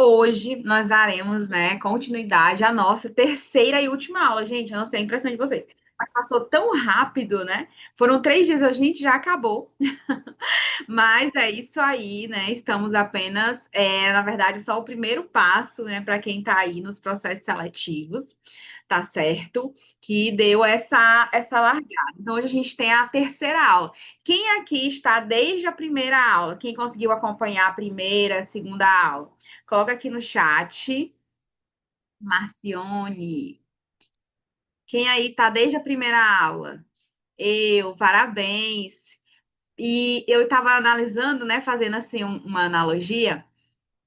Hoje nós daremos, né, continuidade à nossa terceira e última aula. Gente, eu não sei a impressão de vocês, mas passou tão rápido, né? Foram 3 dias, a gente já acabou. Mas é isso aí, né? Estamos apenas, na verdade, só o primeiro passo, né, para quem está aí nos processos seletivos, tá certo? Que deu essa largada. Então, hoje a gente tem a terceira aula. Quem aqui está desde a primeira aula? Quem conseguiu acompanhar a primeira, a segunda aula? Coloca aqui no chat, Marcione. Quem aí está desde a primeira aula? Eu, parabéns. E eu estava analisando, né, fazendo assim uma analogia.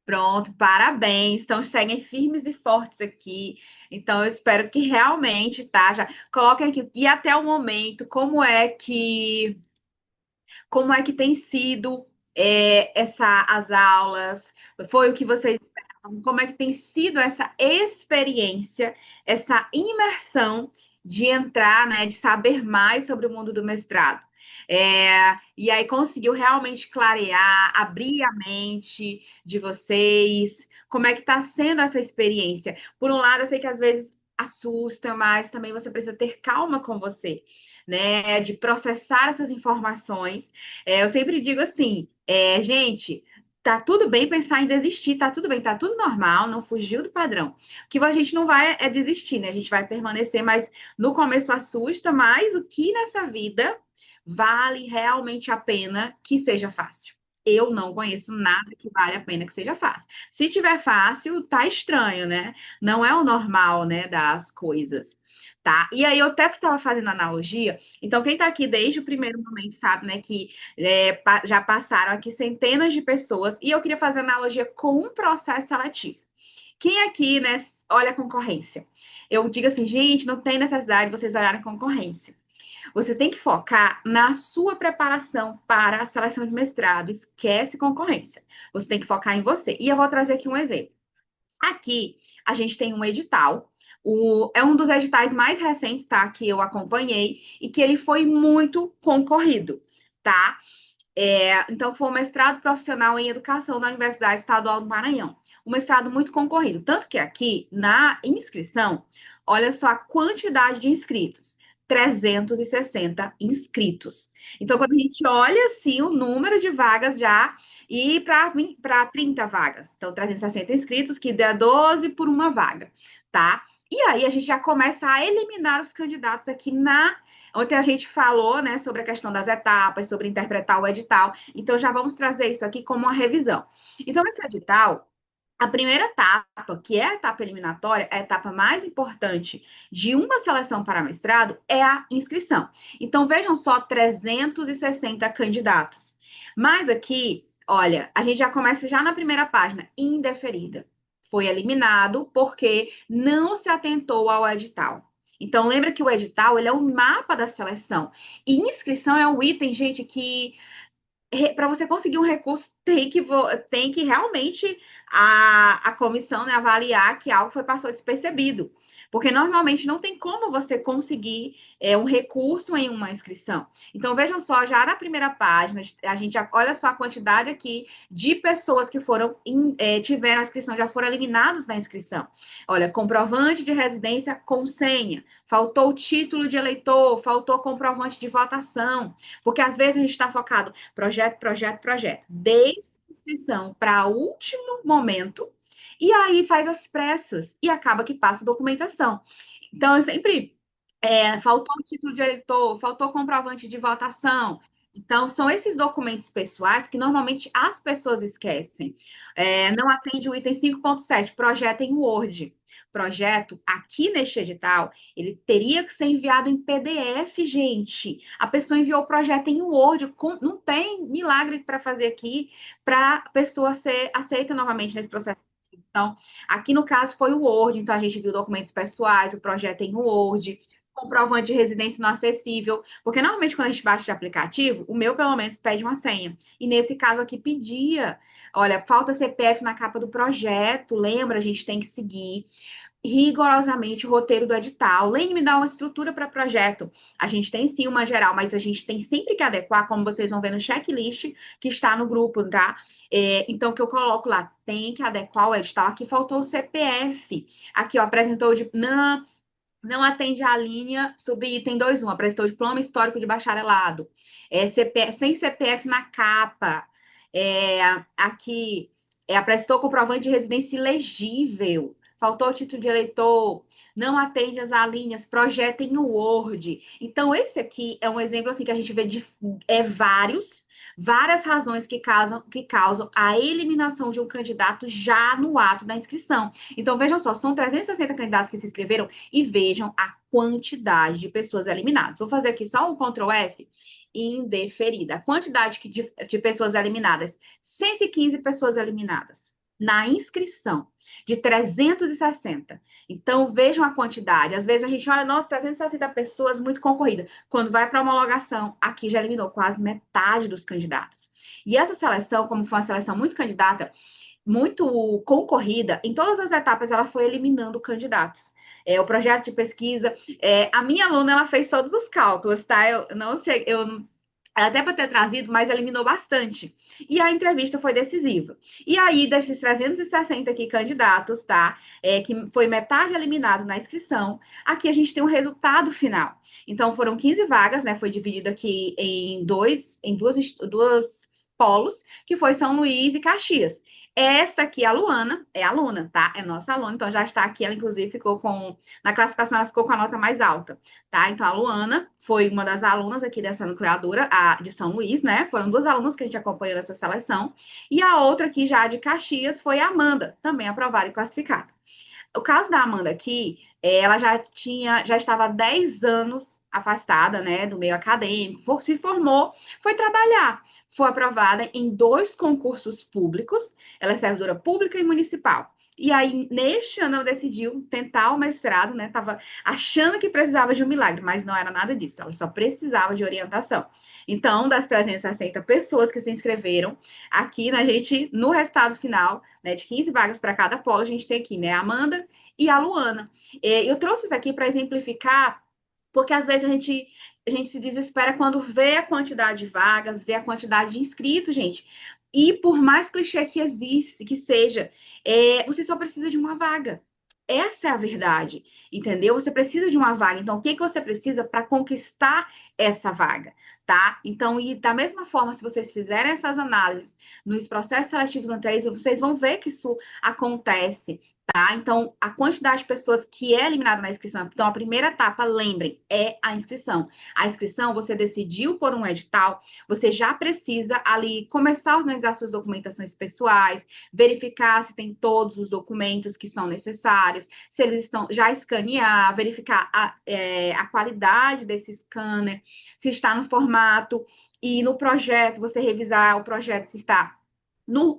Pronto, parabéns. Então, seguem firmes e fortes aqui. Então, eu espero que realmente, tá? Já coloquem aqui. E até o momento, como é que tem sido as aulas? Foi o que vocês esperavam? Como é que tem sido essa experiência, essa imersão de entrar, né, de saber mais sobre o mundo do mestrado? E aí conseguiu realmente clarear, abrir a mente de vocês? Como é que está sendo essa experiência? Por um lado, eu sei que às vezes assusta, mas também você precisa ter calma com você, né? De processar essas informações. Eu sempre digo assim, gente, tá tudo bem pensar em desistir, tá tudo bem, tá tudo normal, não fugiu do padrão. O que a gente não vai é desistir, né? A gente vai permanecer, mas no começo assusta, mas o que nessa vida vale realmente a pena que seja fácil? Eu não conheço nada que vale a pena que seja fácil. Se tiver fácil, tá estranho, né? Não é o normal, né, das coisas, tá? E aí eu até estava fazendo analogia. Então, quem está aqui desde o primeiro momento sabe, né, que já passaram aqui centenas de pessoas, e eu queria fazer analogia com um processo seletivo. Quem aqui, né, olha a concorrência? Eu digo assim, gente, não tem necessidade de vocês olharem a concorrência. Você tem que focar na sua preparação para a seleção de mestrado. Esquece concorrência. Você tem que focar em você. E eu vou trazer aqui um exemplo. Aqui a gente tem um edital. É um dos editais mais recentes, tá? Que eu acompanhei e que ele foi muito concorrido, tá? Então, foi um mestrado profissional em educação da Universidade Estadual do Maranhão. Um mestrado muito concorrido. Tanto que aqui, na inscrição, olha só a quantidade de inscritos. 360 inscritos. Então, quando a gente olha assim o número de vagas já, e para 30 vagas. Então, 360 inscritos, que dá 12 por uma vaga, tá? E aí a gente já começa a eliminar os candidatos aqui na. Ontem a gente falou, né, sobre a questão das etapas, sobre interpretar o edital. Então, já vamos trazer isso aqui como uma revisão. Então, esse edital, a primeira etapa, que é a etapa eliminatória, é a etapa mais importante de uma seleção para mestrado, é a inscrição. Então, vejam só, 360 candidatos. Mas aqui, olha, a gente já começa já na primeira página, indeferida. Foi eliminado porque não se atentou ao edital. Então, lembra que o edital, ele é o mapa da seleção. E inscrição é um item, gente, que para você conseguir um recurso, tem que realmente a comissão, né, avaliar que algo passou despercebido. Porque normalmente não tem como você conseguir um recurso em uma inscrição. Então, vejam só, já na primeira página, a gente olha só a quantidade aqui de pessoas que tiveram a inscrição, já foram eliminados da inscrição. Olha, comprovante de residência com senha, faltou o título de eleitor, faltou comprovante de votação, porque às vezes a gente está focado projeto, projeto, projeto, desde a inscrição para o último momento, e aí faz as pressas e acaba que passa a documentação. Então, eu sempre faltou o título de eleitor, faltou comprovante de votação. Então, são esses documentos pessoais que normalmente as pessoas esquecem. Não atende o item 5.7, projeto em Word. Projeto, aqui neste edital, ele teria que ser enviado em PDF, gente. A pessoa enviou o projeto em Word, não tem milagre para fazer aqui para a pessoa ser aceita novamente nesse processo. Então, aqui no caso foi o Word, então a gente viu documentos pessoais, o projeto em Word, comprovante de residência não acessível, porque normalmente quando a gente baixa de aplicativo, o meu pelo menos pede uma senha. E nesse caso aqui pedia, olha, falta CPF na capa do projeto, lembra? A gente tem que seguir. rigorosamente o roteiro do edital. Lene, me dá uma estrutura para projeto. A gente tem sim uma geral, mas a gente tem sempre que adequar, como vocês vão ver no checklist que está no grupo, tá? Então, o que eu coloco lá, tem que adequar o edital. Aqui faltou o CPF. Aqui, ó, apresentou de. Não atende à linha sobre item 2.1, apresentou diploma histórico de bacharelado. Sem CPF na capa. Aqui, apresentou comprovante de residência ilegível. Faltou o título de eleitor, não atende às alíneas, projeta em Word. Então, esse aqui é um exemplo assim que a gente vê de várias razões que causam a eliminação de um candidato já no ato da inscrição. Então, vejam só, são 360 candidatos que se inscreveram e vejam a quantidade de pessoas eliminadas. Vou fazer aqui só um Ctrl F, indeferida. A quantidade de pessoas eliminadas, 115 pessoas eliminadas na inscrição, de 360. Então, vejam a quantidade. Às vezes a gente olha, nossa, 360 pessoas, muito concorrida. Quando vai para a homologação, aqui já eliminou quase metade dos candidatos. E essa seleção, como foi uma seleção muito candidata, muito concorrida, em todas as etapas ela foi eliminando candidatos. O projeto de pesquisa, a minha aluna, ela fez todos os cálculos, tá? Eu não cheguei, ela até para ter trazido, mas eliminou bastante. E a entrevista foi decisiva. E aí, desses 360 aqui candidatos, tá? Que foi metade eliminado na inscrição, aqui a gente tem um resultado final. Então, foram 15 vagas, né? Foi dividido aqui em duas polos, que foi São Luís e Caxias. Esta aqui, a Luana, é aluna, tá? É nossa aluna, então já está aqui. Ela, inclusive, na classificação, ela ficou com a nota mais alta, tá? Então, a Luana foi uma das alunas aqui dessa nucleadora, a de São Luís, né? Foram duas alunas que a gente acompanhou nessa seleção. E a outra aqui, já de Caxias, foi a Amanda, também aprovada e classificada. O caso da Amanda aqui, ela já estava há 10 anos afastada, né, do meio acadêmico, se formou, foi trabalhar, foi aprovada em 2 concursos públicos, ela é servidora pública e municipal. E aí, neste ano, ela decidiu tentar o mestrado, né? Tava achando que precisava de um milagre, mas não era nada disso, ela só precisava de orientação. Então, das 360 pessoas que se inscreveram, aqui, né, no resultado final, né, de 15 vagas para cada polo, a gente tem aqui, né, a Amanda e a Luana. Eu trouxe isso aqui para exemplificar, porque às vezes a gente se desespera quando vê a quantidade de vagas, vê a quantidade de inscritos, gente. E por mais clichê que existe, que seja, você só precisa de uma vaga. Essa é a verdade, entendeu? Você precisa de uma vaga. Então, o que você precisa para conquistar essa vaga, tá? Então, e da mesma forma, se vocês fizerem essas análises nos processos seletivos anteriores, vocês vão ver que isso acontece, tá? Então, a quantidade de pessoas que é eliminada na inscrição. Então, a primeira etapa, lembrem, é a inscrição. A inscrição, você decidiu por um edital, você já precisa ali começar a organizar suas documentações pessoais, verificar se tem todos os documentos que são necessários, se eles estão já escanear, verificar a qualidade desse scanner, se está no formato, e no projeto, você revisar o projeto se está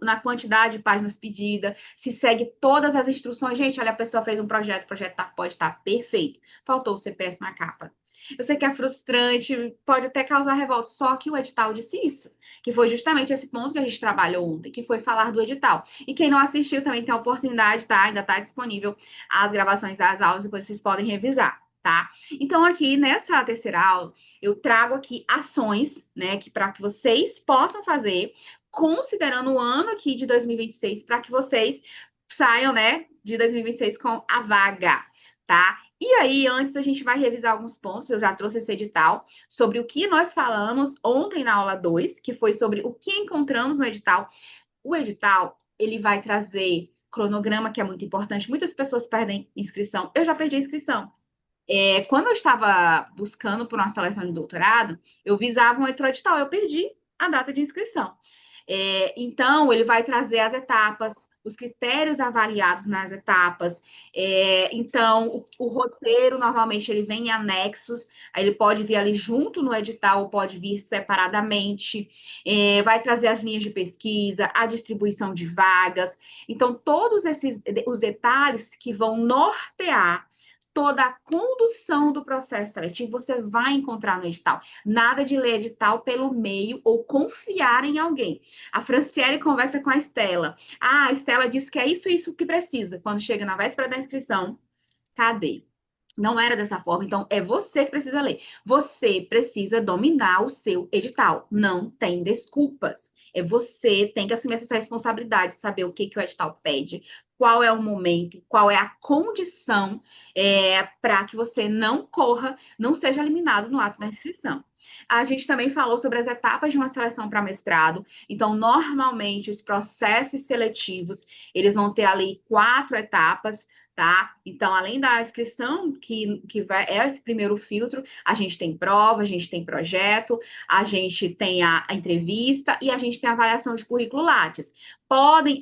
na quantidade de páginas pedida, se segue todas as instruções. Gente, olha, a pessoa fez um projeto, o projeto pode estar perfeito. Faltou o CPF na capa. Eu sei que é frustrante, pode até causar revolta, só que o edital disse isso, que foi justamente esse ponto que a gente trabalhou ontem, que foi falar do edital. E quem não assistiu também tem a oportunidade, tá? Ainda está disponível as gravações das aulas, depois vocês podem revisar. Tá? Então, aqui nessa terceira aula, eu trago aqui ações, né, para que vocês possam fazer considerando o ano aqui de 2026, para que vocês saiam, né, de 2026 com a vaga, tá? E aí, antes a gente vai revisar alguns pontos, eu já trouxe esse edital, sobre o que nós falamos ontem na aula 2, que foi sobre o que encontramos no edital. O edital, ele vai trazer cronograma, que é muito importante. Muitas pessoas perdem inscrição. Eu já perdi a inscrição. Quando eu estava buscando por uma seleção de doutorado, eu visava um outro edital, eu perdi a data de inscrição. Então, ele vai trazer as etapas, os critérios avaliados nas etapas. Então, o roteiro, normalmente, ele vem em anexos, ele pode vir ali junto no edital, ou pode vir separadamente. Vai trazer as linhas de pesquisa, a distribuição de vagas. Então, todos os detalhes que vão nortear toda a condução do processo seletivo você vai encontrar no edital. Nada de ler edital pelo meio ou confiar em alguém. A Franciele conversa com a Estela. A Estela diz que é isso que precisa. Quando chega na véspera da inscrição, Cadê? Não era dessa forma, então é você que precisa ler. Você precisa dominar o seu edital. Não tem desculpas. É você tem que assumir essa responsabilidade, saber o que, que o edital pede, qual é o momento, qual é a condição para que você não corra, não seja eliminado no ato da inscrição. A gente também falou sobre as etapas de uma seleção para mestrado. Então, normalmente, os processos seletivos, eles vão ter ali 4 etapas, tá? Então, além da inscrição, é esse primeiro filtro, a gente tem prova, a gente tem projeto, a gente tem a entrevista e a gente tem a avaliação de currículo Lattes.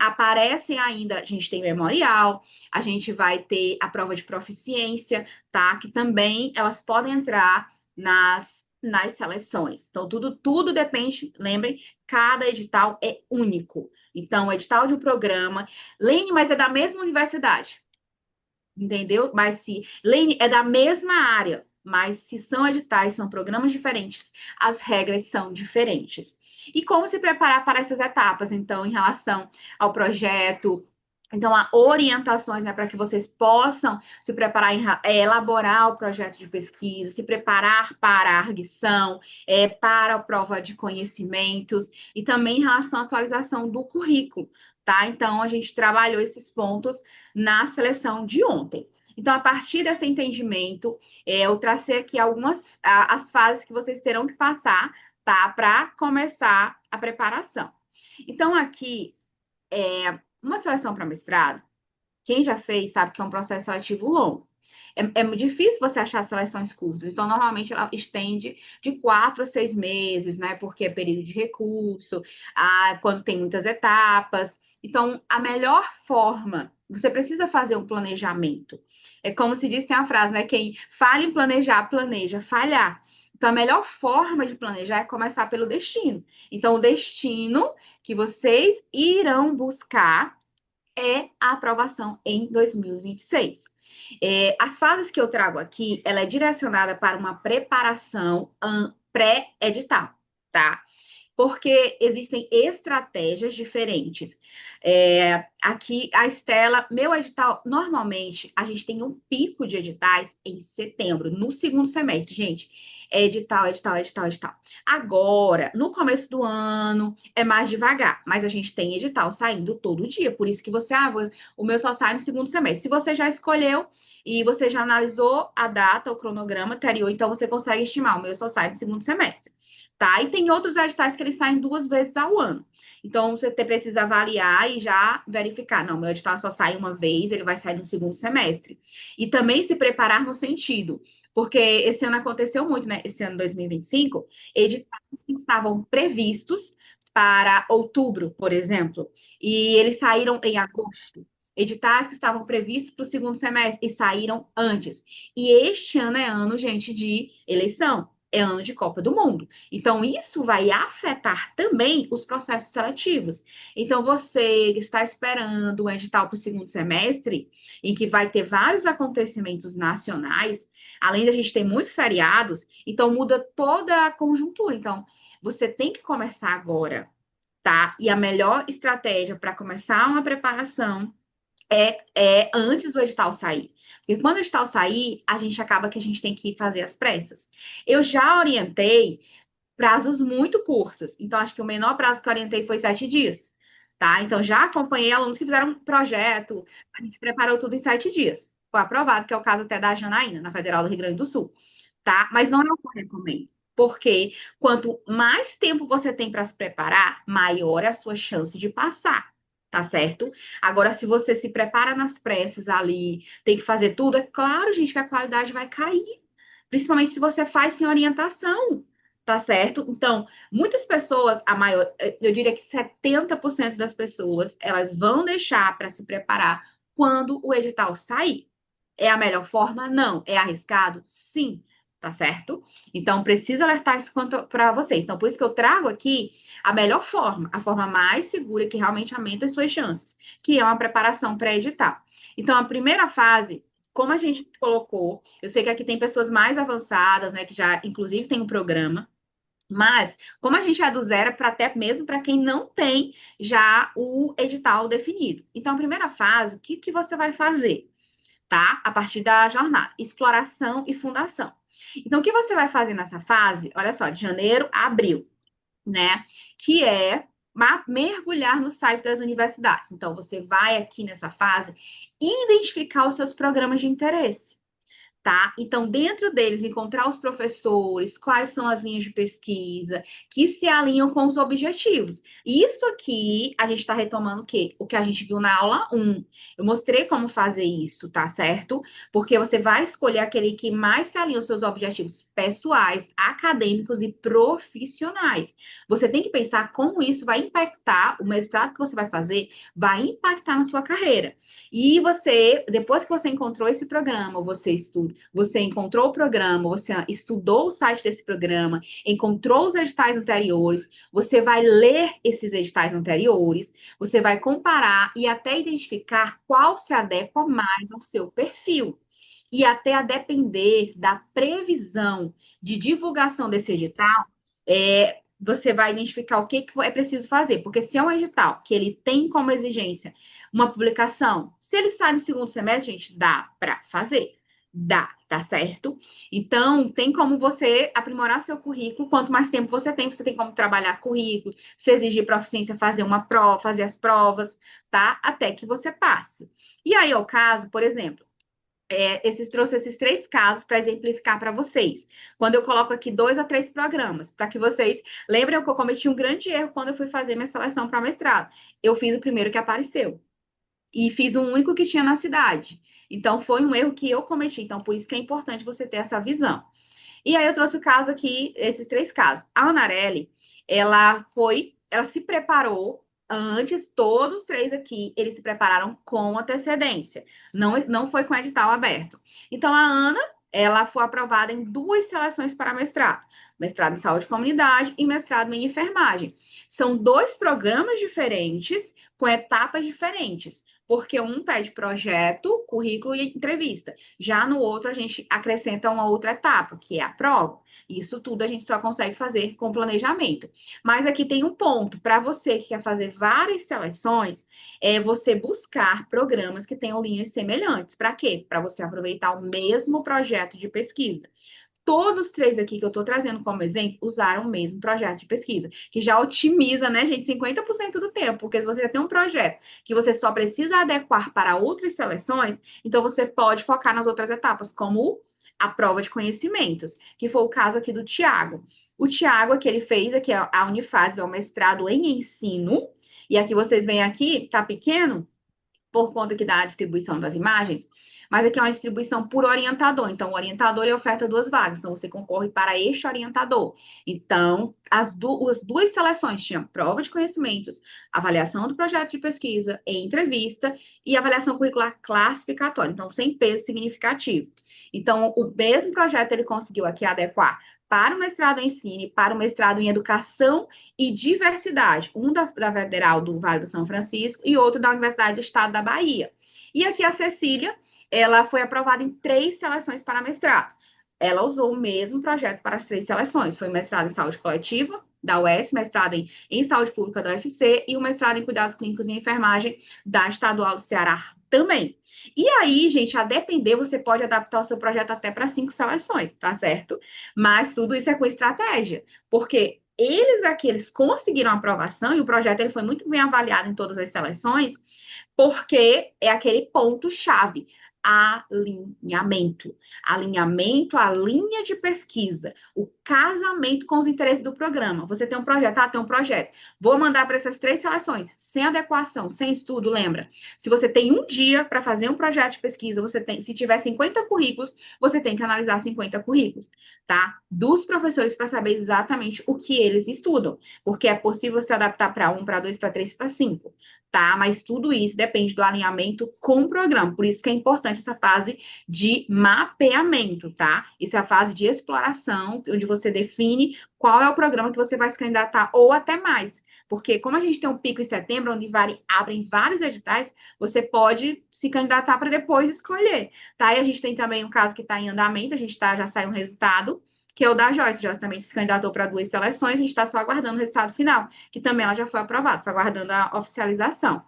Aparecem ainda, a gente tem memorial, a gente vai ter a prova de proficiência, tá? Que também elas podem entrar nas seleções. Então, tudo depende, lembrem, cada edital é único. Então, o edital de um programa, Lene, mas é da mesma universidade. Entendeu? Mas se Lane é da mesma área, mas se são editais, são programas diferentes, as regras são diferentes. E como se preparar para essas etapas, então, em relação ao projeto, então, há orientações, né, para que vocês possam se preparar, elaborar o projeto de pesquisa, se preparar para a arguição, para a prova de conhecimentos, e também em relação à atualização do currículo, tá? Então, a gente trabalhou esses pontos na seleção de ontem. Então, a partir desse entendimento, eu tracei aqui as fases que vocês terão que passar, tá? Para começar a preparação. Então, aqui, uma seleção para mestrado, quem já fez sabe que é um processo seletivo longo. É muito difícil você achar seleções curtas. Então, normalmente, ela estende de 4 a 6 meses, né? Porque é período de recurso, quando tem muitas etapas. Então, a melhor forma, você precisa fazer um planejamento. É como se diz, tem a frase, né? Quem falha em planejar, planeja falhar. Então, a melhor forma de planejar é começar pelo destino. Então, o destino que vocês irão buscar é a aprovação em 2026. As fases que eu trago aqui, ela é direcionada para uma preparação pré-edital, tá? Porque existem estratégias diferentes. Aqui, a Estela, meu edital, normalmente, a gente tem um pico de editais em setembro, no segundo semestre, gente. Edital, edital, edital, edital. Agora, no começo do ano, é mais devagar, mas a gente tem edital saindo todo dia. Por isso que o meu só sai no segundo semestre. Se você já escolheu e você já analisou a data, o cronograma anterior, então você consegue estimar. O meu só sai no segundo semestre. Tá? E tem outros editais que eles saem 2 vezes ao ano. Então, você precisa avaliar e já verificar. Não, meu edital só sai uma vez, ele vai sair no segundo semestre. E também se preparar no sentido, porque esse ano aconteceu muito, né? Esse ano 2025, editais que estavam previstos para outubro, por exemplo, e eles saíram em agosto. Editais que estavam previstos para o segundo semestre e saíram antes. E este ano é ano, gente, de eleição. É ano de Copa do Mundo. Então, isso vai afetar também os processos seletivos. Então, você que está esperando o edital para o segundo semestre, em que vai ter vários acontecimentos nacionais, além da gente ter muitos feriados, então muda toda a conjuntura. Então, você tem que começar agora, tá? E a melhor estratégia para começar uma preparação é antes do edital sair. Porque quando o edital sair, a gente acaba que a gente tem que fazer as pressas. Eu já orientei prazos muito curtos. Então, acho que o menor prazo que eu orientei foi 7 dias. Tá? Então, já acompanhei alunos que fizeram um projeto, a gente preparou tudo em 7 dias. Foi aprovado, que é o caso até da Janaína, na Federal do Rio Grande do Sul. Tá? Mas não é o que eu recomendo. Porque quanto mais tempo você tem para se preparar, maior é a sua chance de passar. Tá certo? Agora, se você se prepara nas pressas ali, tem que fazer tudo, é claro, gente, que a qualidade vai cair. Principalmente se você faz sem orientação, tá certo? Então, muitas pessoas, eu diria que 70% das pessoas, elas vão deixar para se preparar quando o edital sair. É a melhor forma? Não. É arriscado? Sim. Tá certo? Então, preciso alertar isso para vocês. Então, por isso que eu trago aqui a melhor forma, a forma mais segura que realmente aumenta as suas chances, que é uma preparação pré-edital. Então, a primeira fase, como a gente colocou, eu sei que aqui tem pessoas mais avançadas, né, que já, inclusive, tem um programa, mas, como a gente é do zero, para até mesmo para quem não tem já o edital definido. Então, a primeira fase, o que você vai fazer? tá? A partir da jornada, exploração e fundação. Então, o que você vai fazer nessa fase? Olha só, de janeiro a abril, né? Que é mergulhar no site das universidades. Então, você vai aqui nessa fase identificar os seus programas de interesse. Tá? Então, dentro deles, encontrar os professores, quais são as linhas de pesquisa que se alinham com os objetivos. Isso aqui, a gente está retomando o quê? O que a gente viu na aula 1. Eu mostrei como fazer isso, tá certo? Porque você vai escolher aquele que mais se alinha aos seus objetivos pessoais, acadêmicos e profissionais. Você tem que pensar como isso vai impactar o mestrado que você vai fazer, vai impactar na sua carreira. E você, depois que você encontrou esse programa, você encontrou o programa, você estudou o site desse programa, encontrou os editais anteriores, você vai ler esses editais anteriores, você vai comparar e até identificar qual se adequa mais ao seu perfil. E até a depender da previsão de divulgação desse edital, você vai identificar o que é preciso fazer. Porque se é um edital que ele tem como exigência uma publicação, se ele sai no segundo semestre, gente, dá para fazer. Dá, tá certo? Então, tem como você aprimorar seu currículo. Quanto mais tempo você tem como trabalhar currículo, se exigir proficiência, fazer uma prova, fazer as provas, tá? Até que você passe. E aí, é o caso, por exemplo, trouxe esses 3 casos para exemplificar para vocês. Quando eu coloco aqui 2 a 3 programas, para que vocês lembrem que eu cometi um grande erro quando eu fui fazer minha seleção para mestrado. Eu fiz o primeiro que apareceu. E fiz o único que tinha na cidade. Então, foi um erro que eu cometi. Então, por isso que é importante você ter essa visão. E aí, eu trouxe o caso aqui, esses 3 casos. A Anarelli, ela se preparou antes, todos os 3 aqui, eles se prepararam com antecedência. Não foi com edital aberto. Então, a Ana, ela foi aprovada em 2 seleções para mestrado. Mestrado em saúde e comunidade e mestrado em enfermagem. São 2 programas diferentes, com etapas diferentes. Porque um pede projeto, currículo e entrevista. Já no outro, a gente acrescenta uma outra etapa, que é a prova. Isso tudo a gente só consegue fazer com planejamento. Mas aqui tem um ponto, para você que quer fazer várias seleções, é você buscar programas que tenham linhas semelhantes. Para quê? Para você aproveitar o mesmo projeto de pesquisa. Todos os 3 aqui que eu estou trazendo como exemplo usaram o mesmo projeto de pesquisa, que já otimiza, né, gente, 50% do tempo, porque se você já tem um projeto que você só precisa adequar para outras seleções, então você pode focar nas outras etapas, como a prova de conhecimentos, que foi o caso aqui do Tiago. O Tiago, que ele fez aqui, a Unifasp, é o mestrado em ensino, e aqui vocês veem aqui, tá pequeno, por conta aqui da distribuição das imagens, mas aqui é uma distribuição por orientador. Então, o orientador ele oferta 2 vagas. Então, você concorre para este orientador. Então, as 2 seleções tinham prova de conhecimentos, avaliação do projeto de pesquisa, entrevista e avaliação curricular classificatória. Então, sem peso significativo. Então, o mesmo projeto ele conseguiu aqui adequar para o mestrado em ensino, para o mestrado em educação e diversidade. Um da Federal do Vale do São Francisco e outro da Universidade do Estado da Bahia. E aqui a Cecília, ela foi aprovada em 3 seleções para mestrado. Ela usou o mesmo projeto para as 3 seleções. Foi mestrado em saúde coletiva, da UES, mestrado em saúde pública da UFC e o mestrado em cuidados clínicos e enfermagem da Estadual do Ceará também. E aí, gente, a depender, você pode adaptar o seu projeto até para 5 seleções, tá certo? Mas tudo isso é com estratégia, porque eles conseguiram aprovação e o projeto ele foi muito bem avaliado em todas as seleções, porque é aquele ponto-chave. Alinhamento. Alinhamento, a linha de pesquisa, o casamento com os interesses do programa. Você tem um projeto, tem um projeto. Vou mandar para essas 3 seleções, sem adequação, sem estudo, lembra? Se você tem um dia para fazer um projeto de pesquisa, se tiver 50 currículos, você tem que analisar 50 currículos, tá? Dos professores para saber exatamente o que eles estudam, porque é possível se adaptar para 1, para 2, para 3, para 5, tá? Mas tudo isso depende do alinhamento com o programa. Por isso que é importante essa fase de mapeamento, tá? Isso é a fase de exploração, onde você define qual é o programa que você vai se candidatar ou até mais. Porque como a gente tem um pico em setembro, onde abrem vários editais, você pode se candidatar para depois escolher, tá? E a gente tem também um caso que está em andamento, já saiu um resultado, que é o da Joyce. Joyce também se candidatou para 2 seleções, a gente está só aguardando o resultado final, que também ela já foi aprovada, só aguardando a oficialização.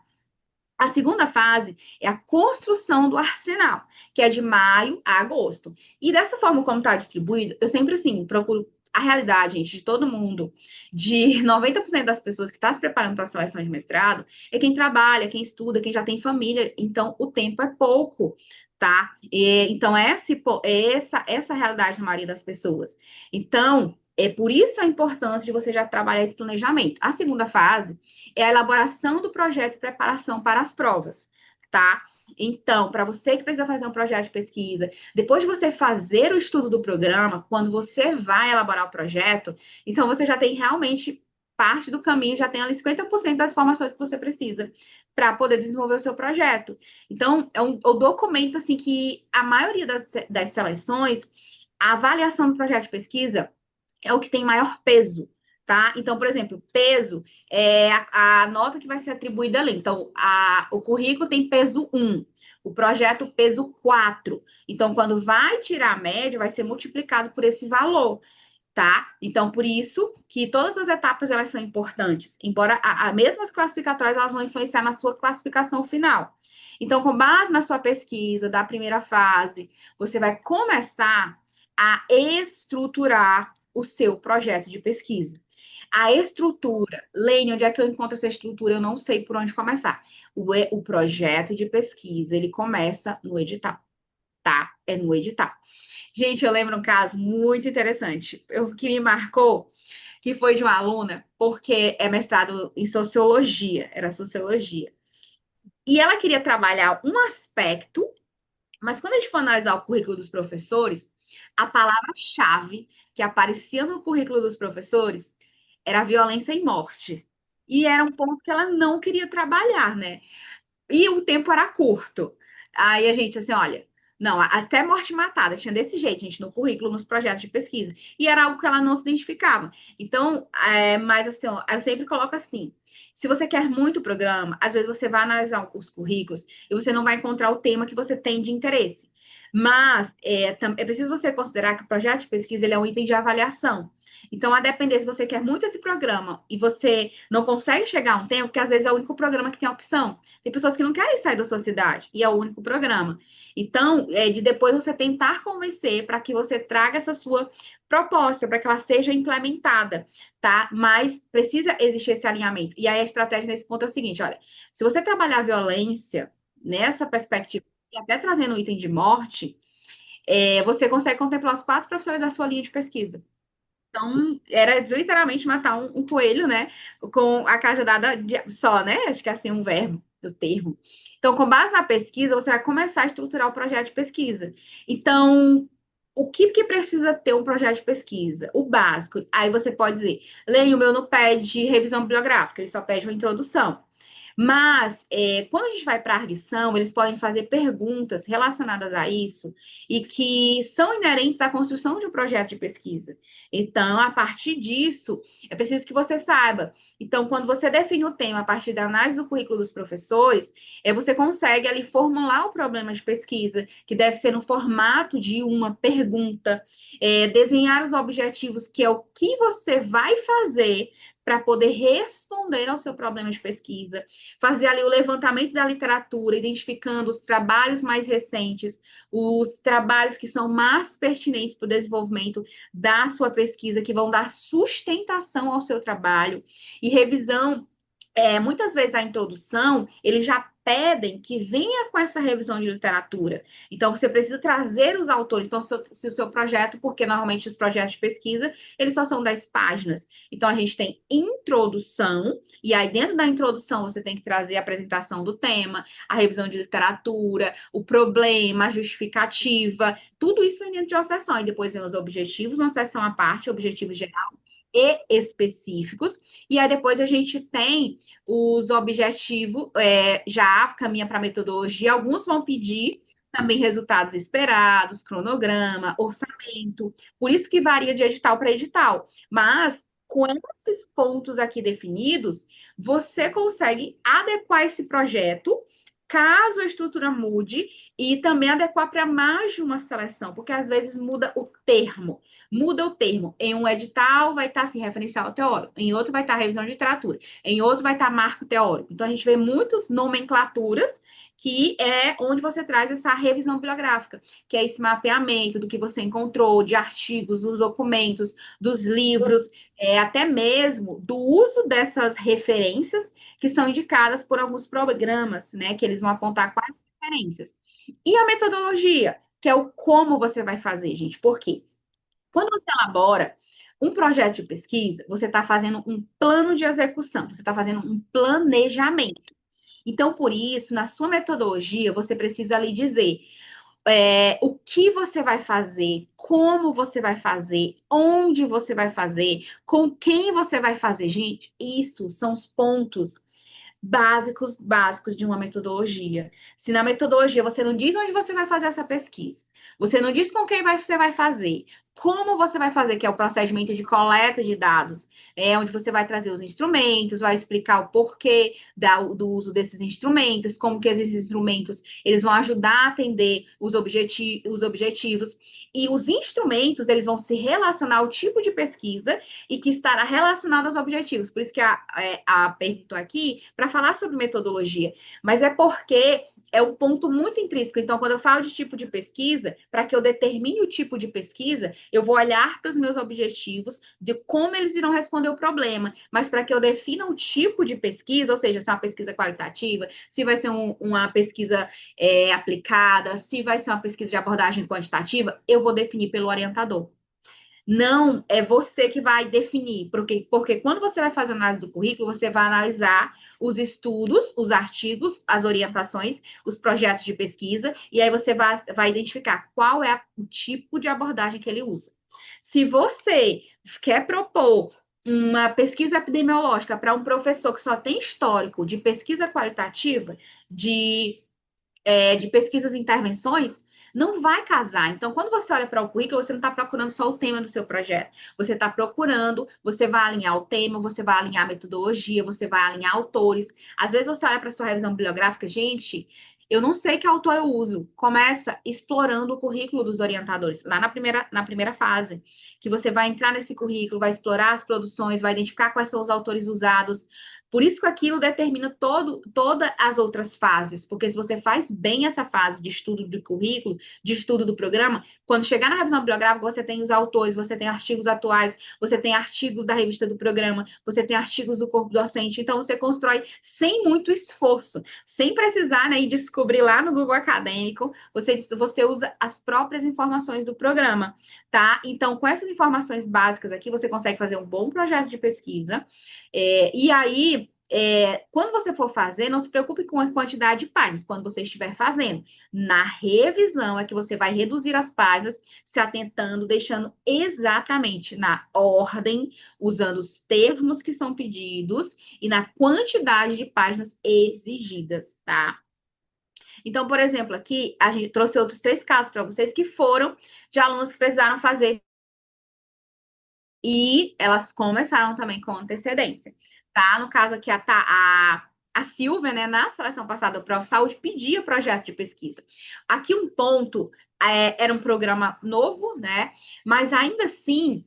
A segunda fase é a construção do arsenal, que é de maio a agosto. E dessa forma como está distribuído, eu sempre assim procuro a realidade, gente, de todo mundo, de 90% das pessoas que estão se preparando para a seleção de mestrado, é quem trabalha, quem estuda, quem já tem família, então o tempo é pouco, tá? Então, essa é a realidade da maioria das pessoas. Então, é por isso a importância de você já trabalhar esse planejamento. A segunda fase é a elaboração do projeto e preparação para as provas, tá? Então, para você que precisa fazer um projeto de pesquisa, depois de você fazer o estudo do programa, quando você vai elaborar o projeto, então você já tem realmente parte do caminho, já tem ali 50% das informações que você precisa para poder desenvolver o seu projeto. Então, é um documento assim que a maioria das seleções, a avaliação do projeto de pesquisa é o que tem maior peso, tá? Então, por exemplo, peso é a nota que vai ser atribuída ali. Então, o currículo tem peso 1, o projeto peso 4. Então, quando vai tirar a média, vai ser multiplicado por esse valor, tá? Então, por isso que todas as etapas elas são importantes, embora mesmo as classificatórias elas vão influenciar na sua classificação final. Então, com base na sua pesquisa da primeira fase, você vai começar a estruturar o seu projeto de pesquisa. A estrutura, Lene, onde é que eu encontro essa estrutura? Eu não sei por onde começar. O projeto de pesquisa, ele começa no edital, tá? É no edital. Gente, eu lembro um caso muito interessante, que me marcou, que foi de uma aluna, porque é mestrado em sociologia, era sociologia. E ela queria trabalhar um aspecto, mas quando a gente for analisar o currículo dos professores, a palavra-chave que aparecia no currículo dos professores era violência e morte. E era um ponto que ela não queria trabalhar, né? E o tempo era curto. Aí a gente, assim, olha, não, até morte matada, tinha desse jeito, gente, no currículo, nos projetos de pesquisa. E era algo que ela não se identificava. Então, mas assim, ó, eu sempre coloco assim: se você quer muito programa, às vezes você vai analisar os currículos e você não vai encontrar o tema que você tem de interesse. Mas é preciso você considerar que o projeto de pesquisa ele é um item de avaliação. Então, a depender se você quer muito esse programa e você não consegue chegar a um tempo, porque às vezes é o único programa que tem a opção. Tem pessoas que não querem sair da sua cidade e é o único programa. Então, de depois você tentar convencer para que você traga essa sua proposta, para que ela seja implementada, tá? Mas precisa existir esse alinhamento. E aí a estratégia nesse ponto é o seguinte: olha, se você trabalhar a violência nessa perspectiva, e até trazendo o item de morte, você consegue contemplar os quatro professores da sua linha de pesquisa. Então, era literalmente matar um coelho, né? Com a cajadada só, né? Acho que é assim um verbo do termo. Então, com base na pesquisa, você vai começar a estruturar o projeto de pesquisa. Então, o que precisa ter um projeto de pesquisa? O básico. Aí você pode dizer, Lênin, o meu não pede revisão bibliográfica, ele só pede uma introdução. Mas, quando a gente vai para a arguição, eles podem fazer perguntas relacionadas a isso e que são inerentes à construção de um projeto de pesquisa. Então, a partir disso, é preciso que você saiba. Então, quando você define o tema a partir da análise do currículo dos professores, você consegue ali formular o problema de pesquisa, que deve ser no formato de uma pergunta, desenhar os objetivos, que é o que você vai fazer para poder responder ao seu problema de pesquisa, fazer ali o levantamento da literatura, identificando os trabalhos mais recentes, os trabalhos que são mais pertinentes para o desenvolvimento da sua pesquisa, que vão dar sustentação ao seu trabalho, e revisão. Muitas vezes a introdução, eles já pedem que venha com essa revisão de literatura. Então, você precisa trazer os autores. Então, se o seu projeto, porque normalmente os projetos de pesquisa, eles só são 10 páginas. Então, a gente tem introdução, e aí dentro da introdução você tem que trazer a apresentação do tema, a revisão de literatura, o problema, a justificativa, tudo isso vem dentro de uma sessão. E depois vem os objetivos, uma sessão à parte, objetivos gerais e específicos. E aí depois a gente tem os objetivos, já caminha para a metodologia. Alguns vão pedir também resultados esperados, cronograma, orçamento. Por isso que varia de edital para edital. Mas com esses pontos aqui definidos, você consegue adequar esse projeto caso a estrutura mude, e também adequar para mais de uma seleção, porque às vezes muda o termo. Muda o termo. Em um edital vai estar assim, referencial teórico, em outro vai estar revisão de literatura, em outro vai estar marco teórico. Então a gente vê muitas nomenclaturas que é onde você traz essa revisão bibliográfica, que é esse mapeamento do que você encontrou, de artigos, dos documentos, dos livros, até mesmo do uso dessas referências que são indicadas por alguns programas, né? Que eles vão apontar quais referências. E a metodologia, que é o como você vai fazer, gente. Por quê? Quando você elabora um projeto de pesquisa, você está fazendo um plano de execução, você está fazendo um planejamento. Então, por isso, na sua metodologia, você precisa ali dizer o que você vai fazer, como você vai fazer, onde você vai fazer, com quem você vai fazer. Gente, isso são os pontos básicos de uma metodologia. Se na metodologia você não diz onde você vai fazer essa pesquisa, você não diz com quem você vai fazer, como você vai fazer, que é o procedimento de coleta de dados, onde você vai trazer os instrumentos, vai explicar o porquê do uso desses instrumentos, como que esses instrumentos eles vão ajudar a atender os objetivos, e os instrumentos eles vão se relacionar ao tipo de pesquisa e que estará relacionado aos objetivos. Por isso que a pergunta aqui, para falar sobre metodologia, mas é porque é um ponto muito intrínseco. Então, quando eu falo de tipo de pesquisa, para que eu determine o tipo de pesquisa, eu vou olhar para os meus objetivos, de como eles irão responder o problema, mas para que eu defina o tipo de pesquisa, ou seja, se é uma pesquisa qualitativa, se vai ser uma pesquisa aplicada, se vai ser uma pesquisa de abordagem quantitativa, eu vou definir pelo orientador. Não é você que vai definir, porque quando você vai fazer análise do currículo, você vai analisar os estudos, os artigos, as orientações, os projetos de pesquisa, e aí você vai identificar qual é o tipo de abordagem que ele usa. Se você quer propor uma pesquisa epidemiológica para um professor que só tem histórico de pesquisa qualitativa, de pesquisas e intervenções, não vai casar. Então, quando você olha para o currículo, você não está procurando só o tema do seu projeto. Você está procurando, você vai alinhar o tema, você vai alinhar a metodologia, você vai alinhar autores. Às vezes você olha para a sua revisão bibliográfica, gente, eu não sei que autor eu uso. Começa explorando o currículo dos orientadores, lá na primeira fase, que você vai entrar nesse currículo, vai explorar as produções, vai identificar quais são os autores usados. Por isso que aquilo determina todas as outras fases, porque se você faz bem essa fase de estudo do currículo, de estudo do programa, quando chegar na revisão bibliográfica, você tem os autores, você tem artigos atuais, você tem artigos da revista do programa, você tem artigos do corpo docente, então você constrói sem muito esforço, sem precisar, né, ir descobrir lá no Google Acadêmico, você usa as próprias informações do programa, tá? Então, com essas informações básicas aqui, você consegue fazer um bom projeto de pesquisa, e aí quando você for fazer, não se preocupe com a quantidade de páginas. Quando você estiver fazendo, na revisão é que você vai reduzir as páginas, se atentando, deixando exatamente na ordem, usando os termos que são pedidos e na quantidade de páginas exigidas, tá? Então, por exemplo, aqui a gente trouxe outros 3 casos para vocês que foram de alunos que precisaram fazer e elas começaram também com antecedência, tá? No caso aqui, a Silvia, né, na seleção passada do Prof. Saúde, pedia projeto de pesquisa. Aqui um ponto, era um programa novo, né? Mas ainda assim,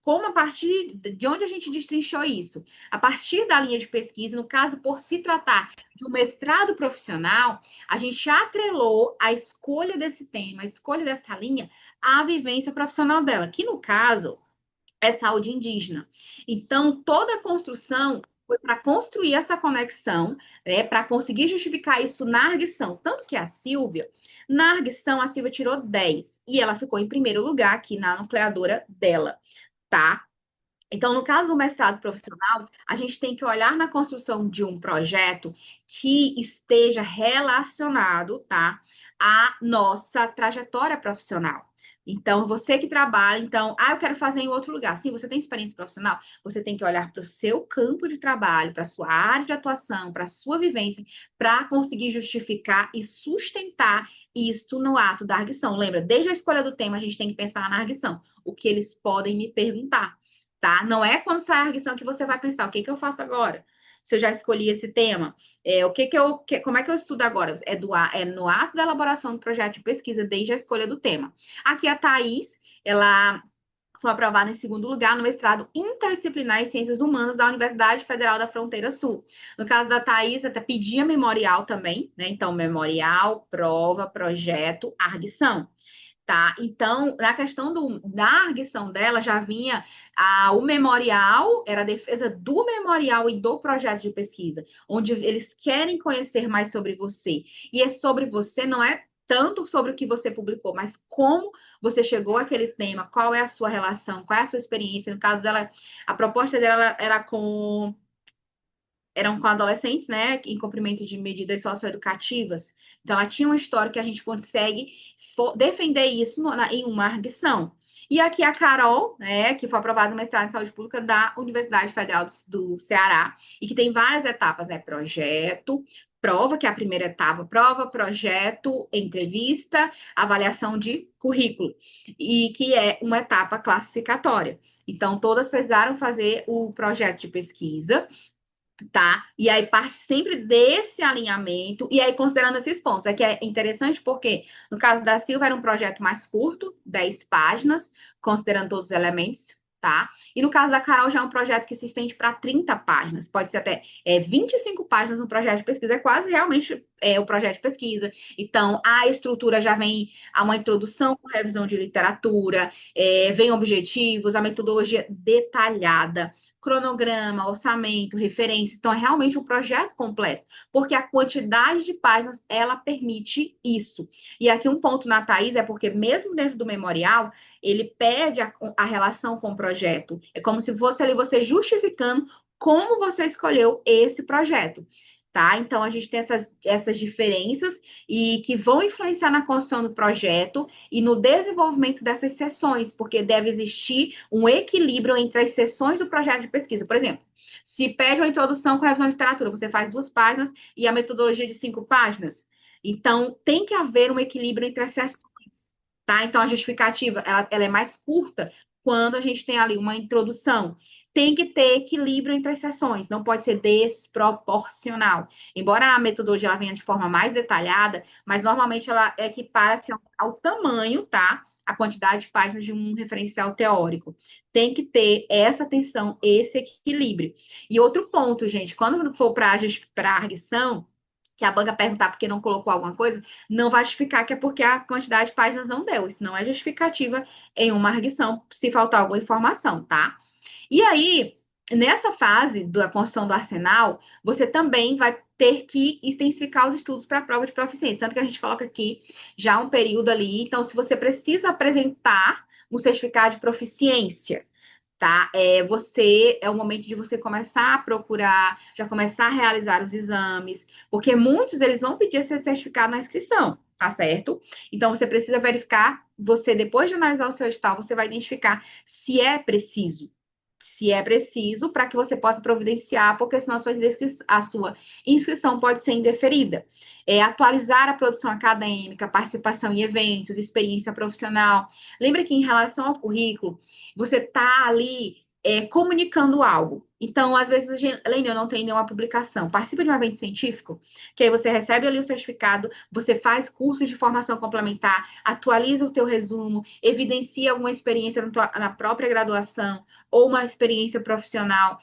como a partir de onde a gente destrinchou isso? A partir da linha de pesquisa, no caso, por se tratar de um mestrado profissional, a gente atrelou a escolha desse tema, a escolha dessa linha, à vivência profissional dela, que no caso é saúde indígena. Então, toda a construção foi para construir essa conexão, para conseguir justificar isso na arguição. Tanto que na arguição, a Silvia tirou 10 e ela ficou em primeiro lugar aqui na nucleadora dela, tá? Então, no caso do mestrado profissional, a gente tem que olhar na construção de um projeto que esteja relacionado, tá, à nossa trajetória profissional. Então, você que trabalha, então, eu quero fazer em outro lugar. Sim, você tem experiência profissional, você tem que olhar para o seu campo de trabalho, para a sua área de atuação, para a sua vivência, para conseguir justificar e sustentar isso no ato da arguição. Lembra, desde a escolha do tema, a gente tem que pensar na arguição. O que eles podem me perguntar, tá? Não é quando sai a arguição que você vai pensar, o que que eu faço agora? se eu já escolhi esse tema. Como é que eu estudo agora? É no ato da elaboração do projeto de pesquisa, desde a escolha do tema. Aqui a Thaís, ela foi aprovada em segundo lugar no mestrado interdisciplinar em Ciências Humanas da Universidade Federal da Fronteira Sul. No caso da Thaís, até pedia memorial também, né? Então, memorial, prova, projeto, arguição. Tá? Então, na questão da arguição dela, já vinha o memorial, era a defesa do memorial e do projeto de pesquisa, onde eles querem conhecer mais sobre você. E é sobre você, não é tanto sobre o que você publicou, mas como você chegou àquele tema, qual é a sua relação, qual é a sua experiência. No caso dela, a proposta dela era eram com adolescentes, né, em cumprimento de medidas socioeducativas. Então, ela tinha uma história que a gente consegue defender isso em uma arguição. E aqui a Carol, né, que foi aprovada no mestrado em saúde pública da Universidade Federal do Ceará, e que tem várias etapas, né, projeto, prova, que é a primeira etapa, prova, projeto, entrevista, avaliação de currículo, e que é uma etapa classificatória. Então, todas precisaram fazer o projeto de pesquisa, tá? E aí parte sempre desse alinhamento, e aí considerando esses pontos. Aqui é interessante porque, no caso da Silva, era um projeto mais curto, 10 páginas, considerando todos os elementos, tá? E no caso da Carol, já é um projeto que se estende para 30 páginas, pode ser até 25 páginas no projeto de pesquisa, é quase realmente o projeto de pesquisa. Então, a estrutura já vem a uma introdução com revisão de literatura, vem objetivos, a metodologia detalhada, cronograma, orçamento, referências. Então, é realmente um projeto completo, porque a quantidade de páginas, ela permite isso. E aqui um ponto na Thaís é porque, mesmo dentro do memorial, ele pede a relação com o projeto. É como se fosse ali você justificando como você escolheu esse projeto. Tá? Então, a gente tem essas diferenças e que vão influenciar na construção do projeto e no desenvolvimento dessas sessões, porque deve existir um equilíbrio entre as sessões do projeto de pesquisa. Por exemplo, se pede uma introdução com revisão de literatura, você faz 2 páginas e a metodologia de 5 páginas. Então, tem que haver um equilíbrio entre as sessões, tá? Então, a justificativa, ela é mais curta quando a gente tem ali uma introdução. Tem que ter equilíbrio entre as sessões, não pode ser desproporcional. Embora a metodologia ela venha de forma mais detalhada, mas normalmente ela equipara-se ao tamanho, tá? A quantidade de páginas de um referencial teórico. Tem que ter essa atenção, esse equilíbrio. E outro ponto, gente, quando for para a arguição, que a banca perguntar por que não colocou alguma coisa, não vai justificar que é porque a quantidade de páginas não deu. Isso não é justificativa em uma arguição se faltar alguma informação, tá? E aí, nessa fase da construção do arsenal, você também vai ter que intensificar os estudos para a prova de proficiência. Tanto que a gente coloca aqui já um período ali. Então, se você precisa apresentar um certificado de proficiência, tá? É o momento de você começar a procurar, já começar a realizar os exames, porque muitos eles vão pedir esse certificado na inscrição, tá certo? Então você precisa verificar, você depois de analisar o seu edital, você vai identificar se é preciso para que você possa providenciar, porque senão a sua inscrição pode ser indeferida. Atualizar a produção acadêmica, participação em eventos, experiência profissional. Lembra que em relação ao currículo, você está ali comunicando algo. Então, às vezes, Lênia, eu não tenho nenhuma publicação. Participa de um evento científico, que aí você recebe ali o certificado, você faz cursos de formação complementar, atualiza o teu resumo, evidencia alguma experiência na própria graduação ou uma experiência profissional,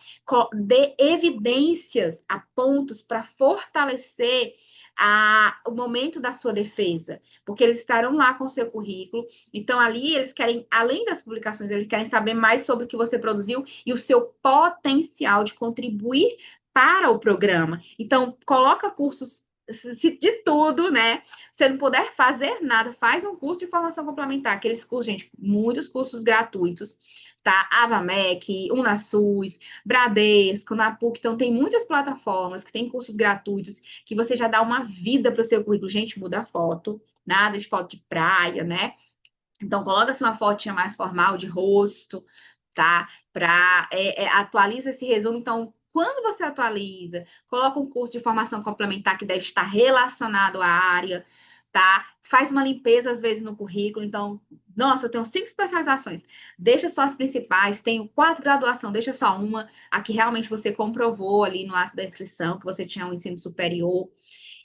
dê evidências a pontos para fortalecer o momento da sua defesa, porque eles estarão lá com o seu currículo. Então, ali eles querem, além das publicações, eles querem saber mais sobre o que você produziu e o seu potencial de contribuir para o programa. Então, coloca cursos de tudo, né? Se não puder fazer nada, faz um curso de formação complementar. Aqueles cursos, gente, muitos cursos gratuitos, tá? AvaMec, UnaSUS, Bradesco, na PUC. Então, tem muitas plataformas que têm cursos gratuitos que você já dá uma vida para o seu currículo. Gente, muda a foto, nada de foto de praia, né? Então, coloca-se uma fotinha mais formal de rosto, tá? Atualiza esse resumo. Então, quando você atualiza, coloca um curso de formação complementar que deve estar relacionado à área, tá? Faz uma limpeza, às vezes, no currículo. Então, nossa, eu tenho 5 especializações. Deixa só as principais. Tenho 4 graduação, deixa só uma. A que realmente você comprovou ali no ato da inscrição, que você tinha um ensino superior.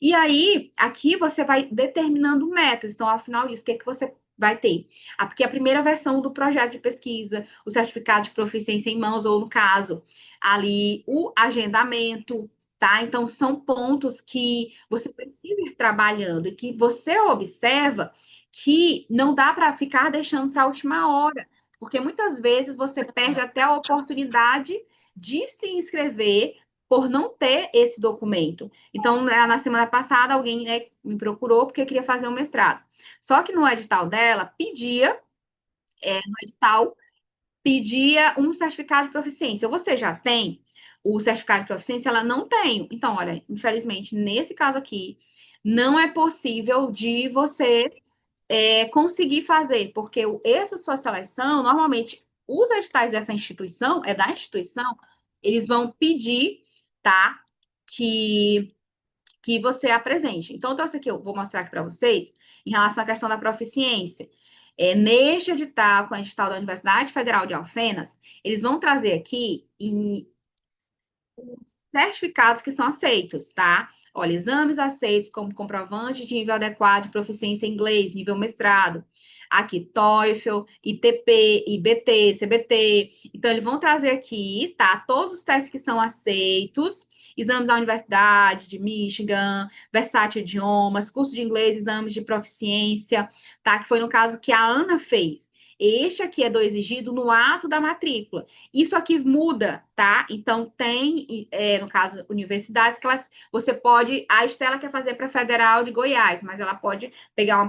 E aí, aqui você vai determinando metas. Então, ao final disso, o que é que você vai ter? Porque a primeira versão do projeto de pesquisa, o certificado de proficiência em mãos, ou no caso, ali o agendamento, tá? Então, são pontos que você precisa ir trabalhando e que você observa que não dá para ficar deixando para a última hora, porque muitas vezes você perde até a oportunidade de se inscrever por não ter esse documento. Então, na semana passada, alguém, né, me procurou porque queria fazer um mestrado. Só que no edital dela, no edital, pedia um certificado de proficiência. Você já tem o certificado de proficiência? Ela não tem. Então, olha, infelizmente, nesse caso aqui, não é possível de você conseguir fazer, porque essa sua seleção, normalmente, os editais dessa instituição, é da instituição, eles vão pedir, tá? Que você apresente. Então, eu trouxe aqui, eu vou mostrar aqui para vocês, em relação à questão da proficiência. Neste edital, com o edital da Universidade Federal de Alfenas, eles vão trazer aqui certificados que são aceitos, tá? Olha, exames aceitos como comprovante de nível adequado de proficiência em inglês, nível mestrado. Aqui, TOEFL, ITP, IBT, CBT. Então, eles vão trazer aqui, tá? Todos os testes que são aceitos. Exames da Universidade de Michigan, Versátil Idiomas, curso de inglês, exames de proficiência, tá? Que foi no caso que a Ana fez. Este aqui é do exigido no ato da matrícula. Isso aqui muda, tá? Então, tem, no caso, universidades que você pode. A Estela quer fazer para a Federal de Goiás, mas ela pode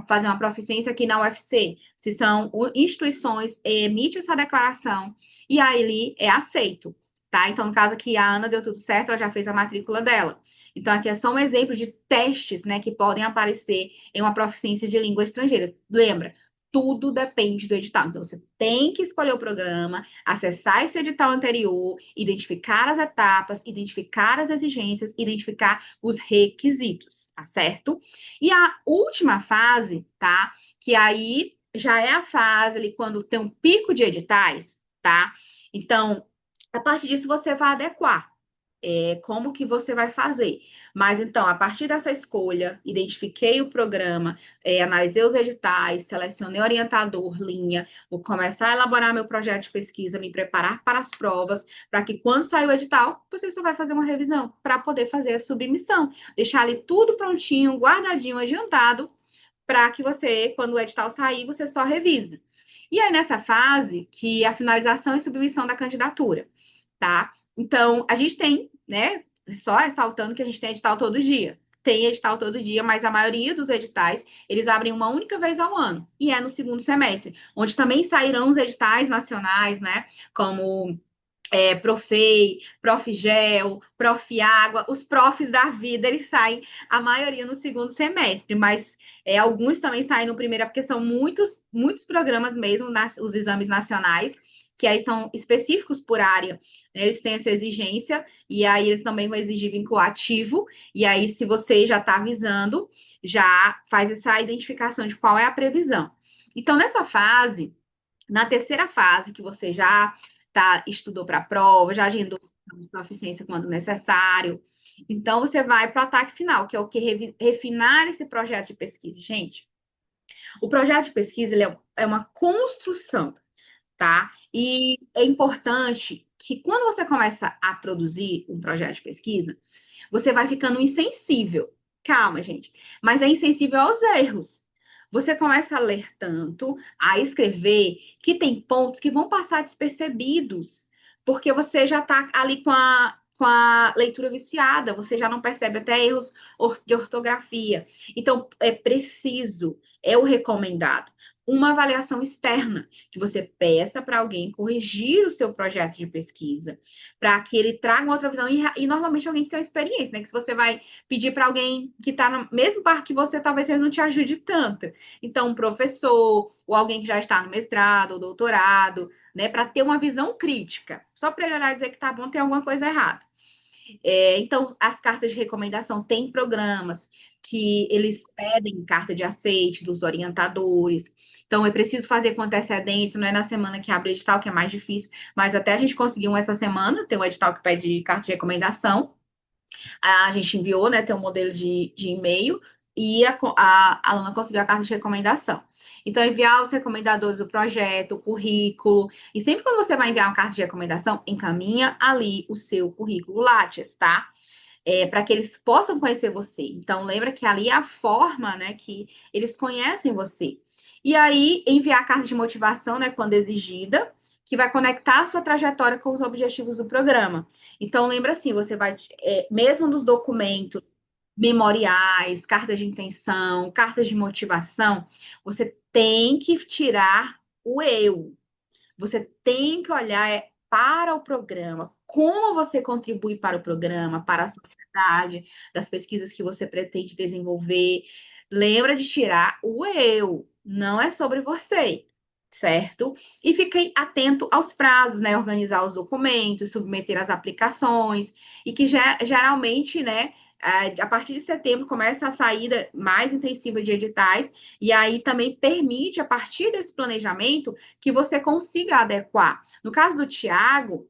fazer uma proficiência aqui na UFC. Se são instituições, emite essa declaração e aí é aceito, tá? Então, no caso aqui, a Ana deu tudo certo, ela já fez a matrícula dela. Então, aqui é só um exemplo de testes, né, que podem aparecer em uma proficiência de língua estrangeira. Lembra? Tudo depende do edital. Então, você tem que escolher o programa, acessar esse edital anterior, identificar as etapas, identificar as exigências, identificar os requisitos, tá certo? E a última fase, tá? Que aí já é a fase ali quando tem um pico de editais, tá? Então, a partir disso você vai adequar como que você vai fazer. Mas então, a partir dessa escolha, identifiquei o programa, analisei os editais, selecionei orientador, linha, vou começar a elaborar meu projeto de pesquisa, me preparar para as provas, para que quando sair o edital, você só vai fazer uma revisão para poder fazer a submissão, deixar ali tudo prontinho, guardadinho, adiantado, para que você, quando o edital sair, você só revise. E aí, nessa fase, que é a finalização e submissão da candidatura, tá? Então, a gente tem, né? Só ressaltando que a gente tem edital todo dia. Tem edital todo dia, mas a maioria dos editais, eles abrem uma única vez ao ano, e é no segundo semestre, onde também sairão os editais nacionais, né? Como Profei, Profgel, Profiágua, os profs da vida, eles saem, a maioria no segundo semestre, mas alguns também saem no primeiro, porque são muitos, muitos programas mesmo, os exames nacionais, que aí são específicos por área, né? Eles têm essa exigência, e aí eles também vão exigir vínculo ativo, e aí se você já está avisando, já faz essa identificação de qual é a previsão. Então, nessa fase, na terceira fase, que você já estudou para a prova, já agendou de proficiência quando necessário. Então, você vai para o ataque final, que é o que? Refinar esse projeto de pesquisa. Gente, o projeto de pesquisa ele é uma construção, tá? E é importante que quando você começa a produzir um projeto de pesquisa, você vai ficando insensível. Calma, gente. Mas é insensível aos erros. Você começa a ler tanto, a escrever, que tem pontos que vão passar despercebidos, porque você já está ali com a leitura viciada, você já não percebe até erros de ortografia. Então, é preciso, é o recomendado, uma avaliação externa, que você peça para alguém corrigir o seu projeto de pesquisa, para que ele traga uma outra visão, e normalmente alguém que tem uma experiência, né? Que se você vai pedir para alguém que está no mesmo par que você, talvez ele não te ajude tanto. Então, um professor, ou alguém que já está no mestrado ou doutorado, né? Para ter uma visão crítica. Só para ele olhar e dizer que tá bom, tem alguma coisa errada. Então, as cartas de recomendação têm programas que eles pedem carta de aceite dos orientadores. Então, é preciso fazer com antecedência, não é na semana que abre o edital, que é mais difícil, mas até a gente conseguiu essa semana, tem um edital que pede carta de recomendação. A gente enviou, né, tem um modelo de e-mail, e a aluna conseguiu a carta de recomendação. Então, enviar os recomendadores do projeto, o currículo, e sempre quando você vai enviar uma carta de recomendação, encaminha ali o seu currículo Lattes, tá? Para que eles possam conhecer você. Então, lembra que ali é a forma, né, que eles conhecem você. E aí, enviar a carta de motivação, né, quando exigida, que vai conectar a sua trajetória com os objetivos do programa. Então, lembra assim, você vai, mesmo nos documentos, memoriais, cartas de intenção, cartas de motivação, você tem que tirar o eu. Você tem que olhar para o programa, como você contribui para o programa, para a sociedade, das pesquisas que você pretende desenvolver. Lembra de tirar o eu, não é sobre você, certo? E fique atento aos prazos, né? Organizar os documentos, submeter as aplicações, e que geralmente, né? A partir de setembro começa a saída mais intensiva de editais, e aí também permite, a partir desse planejamento, que você consiga adequar. No caso do Tiago,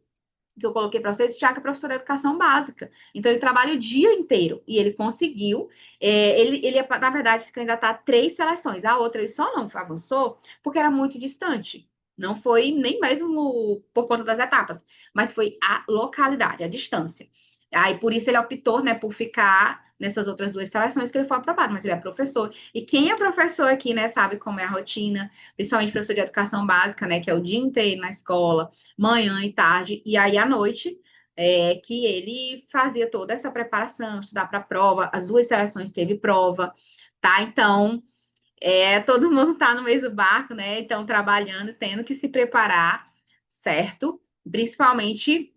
que eu coloquei para vocês, o Tiago é professor de educação básica. Então, ele trabalha o dia inteiro e ele conseguiu. Ele, na verdade, se candidatar a 3 seleções. A outra ele só não avançou porque era muito distante. Não foi nem mesmo por conta das etapas, mas foi a localidade, a distância. Aí, por isso, ele optou, né, por ficar nessas outras 2 seleções que ele foi aprovado, mas ele é professor. E quem é professor aqui, né, sabe como é a rotina, principalmente professor de educação básica, né, que é o dia inteiro na escola, manhã e tarde, e aí à noite, que ele fazia toda essa preparação, estudar para a prova, as 2 seleções teve prova, tá? Então, todo mundo tá no mesmo barco, né? Então, trabalhando, tendo que se preparar, certo? Principalmente,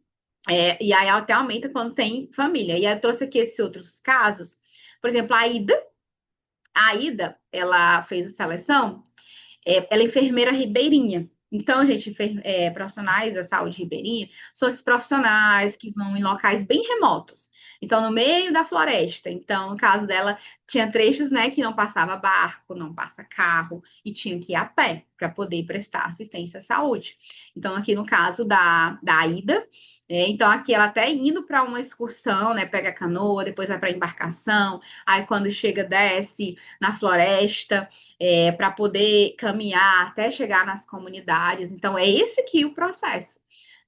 e aí até aumenta quando tem família. E aí eu trouxe aqui esses outros casos, por exemplo, a Ida, ela fez a seleção, ela é enfermeira ribeirinha. Então, gente, profissionais da saúde ribeirinha são esses profissionais que vão em locais bem remotos. Então, no meio da floresta. Então, no caso dela, tinha trechos, né, que não passava barco, não passa carro, e tinha que ir a pé para poder prestar assistência à saúde. Então, aqui no caso da Ida, então aqui ela até indo para uma excursão, né, pega a canoa, depois vai para a embarcação, aí quando chega, desce na floresta, para poder caminhar até chegar nas comunidades. Então, é esse aqui o processo,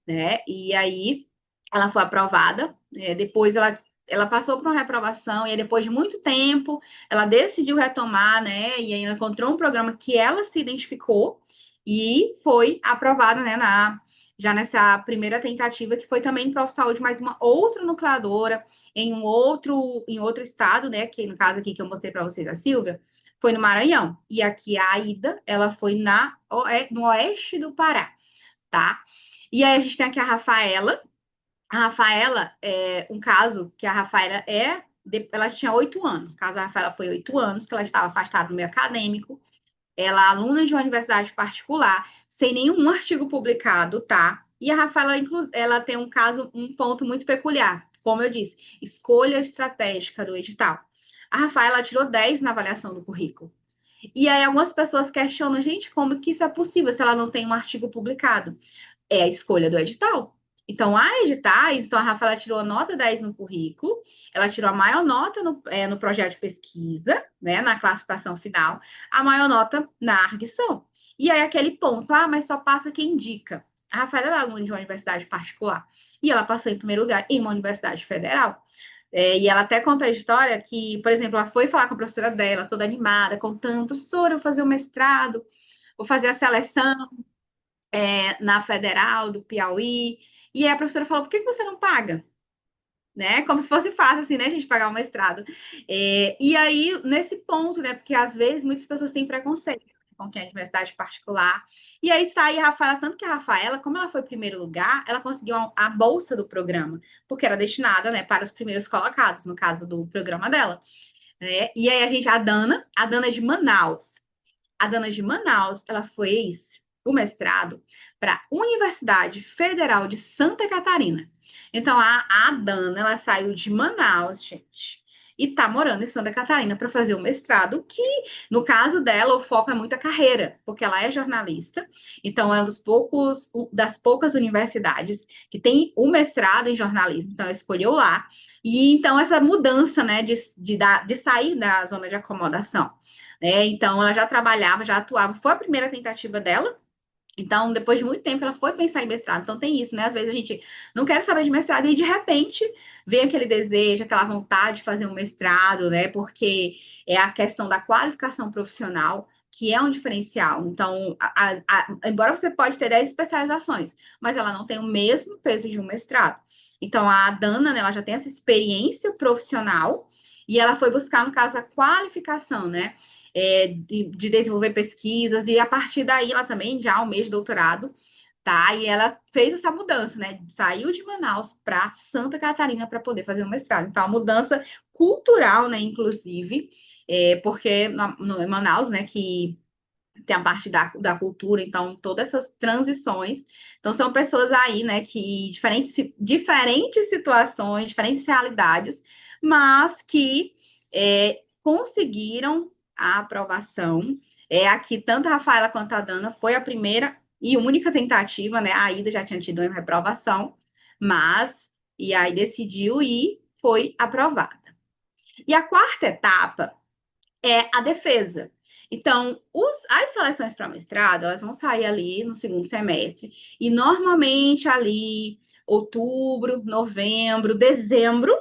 né? E aí, ela foi aprovada, depois ela passou por uma reprovação, e aí, depois de muito tempo, ela decidiu retomar, né? E aí, ela encontrou um programa que ela se identificou e foi aprovada, né, já nessa primeira tentativa, que foi também em ProfSaúde, mas uma outra nucleadora em outro estado, né? Que no caso aqui que eu mostrei para vocês, a Silvia, foi no Maranhão. E aqui a Aida, ela foi no oeste do Pará, tá? E aí a gente tem aqui a Rafaela. A Rafaela é um caso que a Rafaela ela tinha 8 anos. No caso, a Rafaela foi 8 anos, que ela estava afastada do meio acadêmico. Ela é aluna de uma universidade particular, sem nenhum artigo publicado, tá? E a Rafaela, ela tem um ponto muito peculiar. Como eu disse, escolha estratégica do edital. A Rafaela tirou 10 na avaliação do currículo. E aí algumas pessoas questionam, gente, como que isso é possível se ela não tem um artigo publicado? É a escolha do edital. Então, há editais, então a Rafaela tirou a nota 10 no currículo, ela tirou a maior nota no projeto de pesquisa, né, na classificação final, a maior nota na arguição. E aí aquele ponto, mas só passa quem indica. A Rafaela era aluna de uma universidade particular e ela passou em primeiro lugar em uma universidade federal. E ela até conta a história que, por exemplo, ela foi falar com a professora dela, toda animada, contando, professora, eu vou fazer o mestrado, vou fazer a seleção na Federal do Piauí. E aí a professora falou, por que você não paga? Né? Como se fosse fácil, assim, né, a gente pagar o mestrado. E aí, nesse ponto, né, porque às vezes muitas pessoas têm preconceito com quem é de universidade particular. E aí sai a Rafaela, tanto que a Rafaela, como ela foi primeiro lugar, ela conseguiu a bolsa do programa, porque era destinada, né, para os primeiros colocados, no caso do programa dela. Né? E aí a Dana é de Manaus. A Dana de Manaus, ela fez o mestrado para a Universidade Federal de Santa Catarina. Então, a Dana, ela saiu de Manaus, gente, e tá morando em Santa Catarina para fazer o mestrado, que, no caso dela, o foco é muito a carreira, porque ela é jornalista, então é um das poucas universidades que tem o mestrado em jornalismo, então ela escolheu lá, e então essa mudança, né, de sair da zona de acomodação, né, então ela já trabalhava, já atuava, foi a primeira tentativa dela, então, depois de muito tempo, ela foi pensar em mestrado. Então, tem isso, né? Às vezes a gente não quer saber de mestrado e, de repente, vem aquele desejo, aquela vontade de fazer um mestrado, né? Porque é a questão da qualificação profissional que é um diferencial. Então, embora você pode ter 10 especializações, mas ela não tem o mesmo peso de um mestrado. Então, a Dana, né, ela já tem essa experiência profissional e ela foi buscar, no caso, a qualificação, né? De desenvolver pesquisas, e a partir daí ela também já almeja doutorado, tá? E ela fez essa mudança, né? Saiu de Manaus para Santa Catarina para poder fazer o mestrado. Então, a mudança cultural, né? Inclusive, porque no Manaus, né? Que tem a parte da cultura, então, todas essas transições. Então, são pessoas aí, né? Que diferentes situações, diferentes realidades, mas que conseguiram a aprovação. Aqui, tanto a Rafaela quanto a Dana foi a primeira e única tentativa, né? A Ida já tinha tido uma reprovação, mas e aí decidiu e foi aprovada. E a quarta etapa é a defesa. Então, as seleções para mestrado, elas vão sair ali no segundo semestre, e normalmente ali, outubro, novembro, dezembro,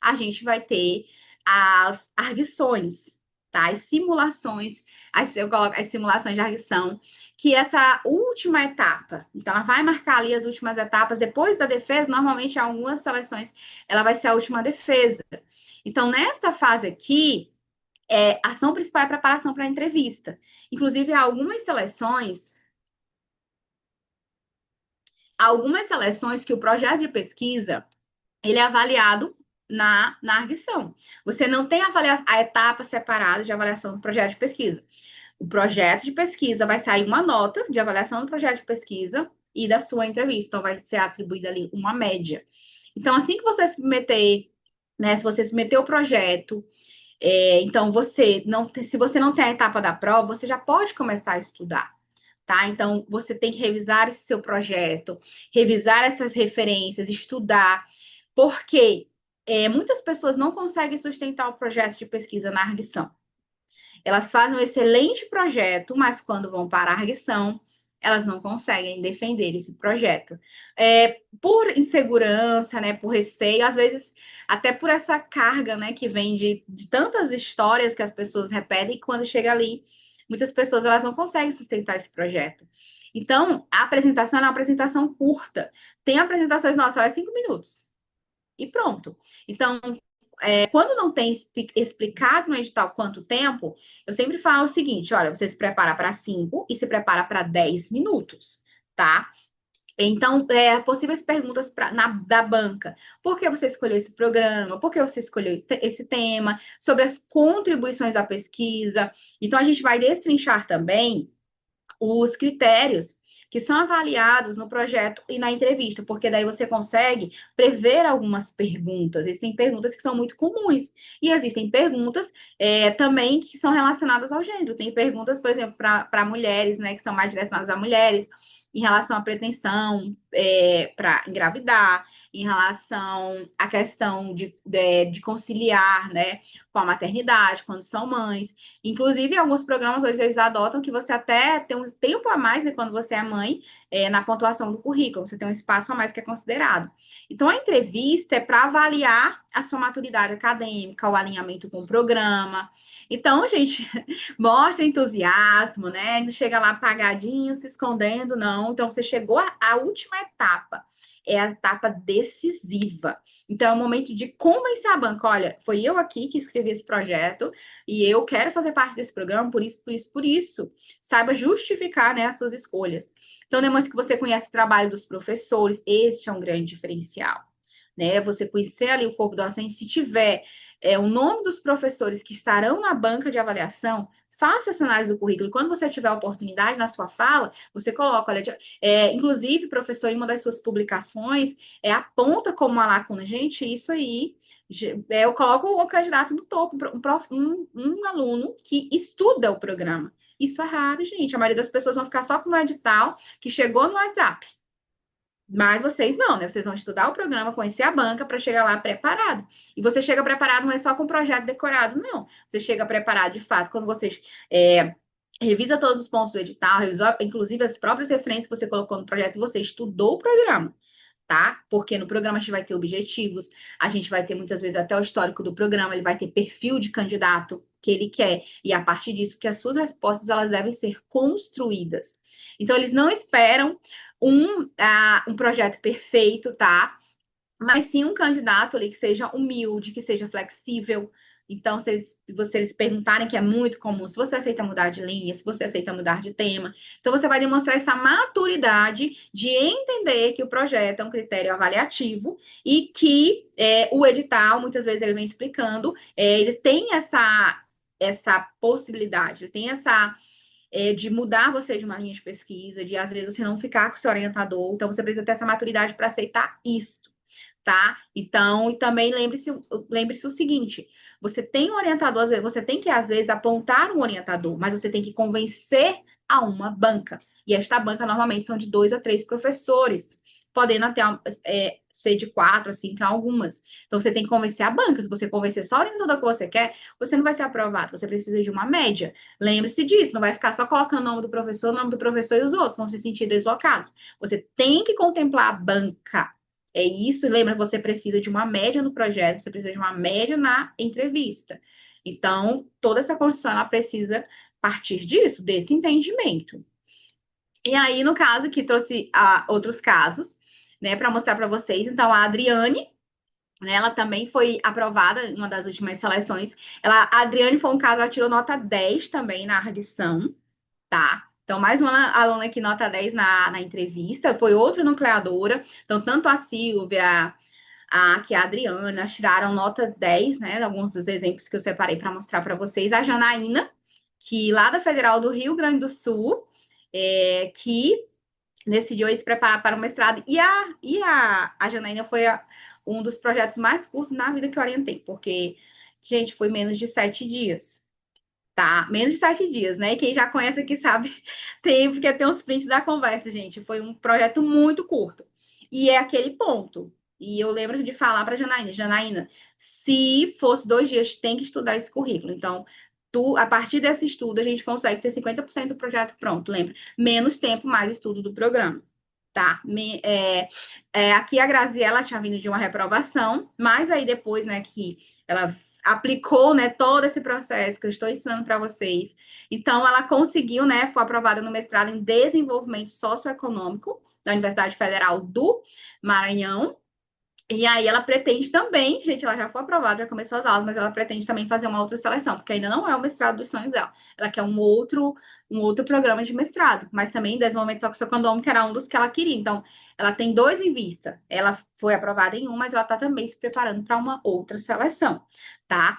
a gente vai ter as arguições, tá? As simulações, eu coloco as simulações de arguição, que essa última etapa, então ela vai marcar ali as últimas etapas, depois da defesa, normalmente em algumas seleções, ela vai ser a última defesa. Então, nessa fase aqui, a ação principal é a preparação para a entrevista. Inclusive, algumas seleções que o projeto de pesquisa ele é avaliado na arguição. Você não tem a etapa separada de avaliação do projeto de pesquisa. O projeto de pesquisa vai sair uma nota de avaliação do projeto de pesquisa e da sua entrevista. Então, vai ser atribuída ali uma média. Então, assim que você se meter, né? Se você se meter o projeto, então se você não tem a etapa da prova, você já pode começar a estudar. Tá? Então, você tem que revisar esse seu projeto, revisar essas referências, estudar, porque muitas pessoas não conseguem sustentar o projeto de pesquisa na arguição. Elas fazem um excelente projeto, mas quando vão para a arguição, elas não conseguem defender esse projeto. Por insegurança, né, por receio, às vezes até por essa carga, né, que vem de tantas histórias que as pessoas repetem, e quando chega ali, muitas pessoas elas não conseguem sustentar esse projeto. Então, a apresentação é uma apresentação curta. Tem apresentações, nossa, é 5 minutos. E pronto. Então, quando não tem explicado no edital quanto tempo, eu sempre falo o seguinte: olha, você se prepara para 5 e se prepara para 10 minutos, tá? Então, possíveis perguntas da banca. Por que você escolheu esse programa? Por que você escolheu esse tema? Sobre as contribuições à pesquisa. Então, a gente vai destrinchar também os critérios que são avaliados no projeto e na entrevista, porque daí você consegue prever algumas perguntas. Existem perguntas que são muito comuns e existem perguntas também que são relacionadas ao gênero. Tem perguntas, por exemplo, para mulheres, né, que são mais direcionadas a mulheres, em relação à pretensão para engravidar, em relação à questão de conciliar, né, com a maternidade, quando são mães. Inclusive, alguns programas hoje eles adotam que você até tem um tempo a mais, né, quando você é mãe, na pontuação do currículo, você tem um espaço a mais que é considerado. Então, a entrevista é para avaliar a sua maturidade acadêmica, o alinhamento com o programa. Então, gente, mostra entusiasmo, né? Não chega lá apagadinho, se escondendo, não. Então, você chegou à última etapa. É a etapa decisiva. Então, é o momento de convencer a banca. Olha, foi eu aqui que escrevi esse projeto e eu quero fazer parte desse programa por isso, por isso, por isso. Saiba justificar, né, as suas escolhas. Então, depois que você conhece o trabalho dos professores, este é um grande diferencial. Né? Você conhecer ali o corpo docente, se tiver o nome dos professores que estarão na banca de avaliação, faça essa análise do currículo. E quando você tiver a oportunidade na sua fala, você coloca, olha, inclusive, professor, em uma das suas publicações, aponta como uma lacuna. Gente, isso aí, eu coloco o candidato no topo, um aluno que estuda o programa. Isso é raro, gente. A maioria das pessoas vão ficar só com o edital que chegou no WhatsApp. Mas vocês não, né? Vocês vão estudar o programa, conhecer a banca para chegar lá preparado. E você chega preparado não é só com o projeto decorado, não. Você chega preparado de fato quando vocês revisa todos os pontos do edital, revisa, inclusive as próprias referências que você colocou no projeto, você estudou o programa, tá? Porque no programa a gente vai ter objetivos, a gente vai ter muitas vezes até o histórico do programa, ele vai ter perfil de candidato que ele quer, e a partir disso que as suas respostas elas devem ser construídas. Então eles não esperam um projeto perfeito, tá? Mas sim um candidato ali que seja humilde, que seja flexível. Então, se eles perguntarem, que é muito comum, se você aceita mudar de linha, se você aceita mudar de tema, então você vai demonstrar essa maturidade de entender que o projeto é um critério avaliativo e que o edital, muitas vezes ele vem explicando, ele tem essa possibilidade, ele tem essa de mudar você de uma linha de pesquisa, de às vezes você não ficar com o seu orientador, então você precisa ter essa maturidade para aceitar isso, tá? Então, e também lembre-se o seguinte: você tem um orientador, às vezes, você tem que, às vezes, apontar um orientador, mas você tem que convencer a uma banca. E esta banca, normalmente, são de 2 a 3 professores, podendo até ser de 4 a 5 algumas. Então, você tem que convencer a banca. Se você convencer só o orientador que você quer, você não vai ser aprovado. Você precisa de uma média. Lembre-se disso, não vai ficar só colocando o nome do professor e os outros vão se sentir deslocados. Você tem que contemplar a banca. É isso, lembra, você precisa de uma média no projeto, você precisa de uma média na entrevista. Então, toda essa construção, ela precisa partir disso, desse entendimento. E aí, no caso, aqui trouxe outros casos, né, para mostrar para vocês. Então, a Adriane, né, ela também foi aprovada em uma das últimas seleções. A Adriane foi um caso, ela tirou nota 10 também na adição, tá? Então, mais uma aluna aqui, nota 10 na entrevista, foi outra nucleadora. Então, tanto a Silvia, que a Adriana tiraram nota 10, né? Alguns dos exemplos que eu separei para mostrar para vocês. A Janaína, que lá da Federal do Rio Grande do Sul, que decidiu se preparar para o mestrado. A Janaína foi um dos projetos mais curtos na vida que eu orientei, porque, gente, foi menos de 7 dias. Tá, menos de 7 dias, né? E quem já conhece aqui sabe, porque tem uns prints da conversa, gente. Foi um projeto muito curto. E é aquele ponto. E eu lembro de falar para Janaína, se fosse 2 dias, tem que estudar esse currículo. Então, a partir desse estudo, a gente consegue ter 50% do projeto pronto. Lembra? Menos tempo, mais estudo do programa. Tá, aqui a Graziella tinha vindo de uma reprovação, mas aí depois, né, que ela aplicou, né, todo esse processo que eu estou ensinando para vocês. Então, ela conseguiu, né, foi aprovada no mestrado em desenvolvimento socioeconômico da Universidade Federal do Maranhão. E aí ela pretende também, gente, ela já foi aprovada, já começou as aulas, mas ela pretende também fazer uma outra seleção, porque ainda não é o mestrado dos sonhos dela. Ela quer um outro programa de mestrado, mas também desenvolvimento socioeconômico era um dos que ela queria. Então, ela tem 2 em vista. Ela foi aprovada em um, mas ela está também se preparando para uma outra seleção, tá?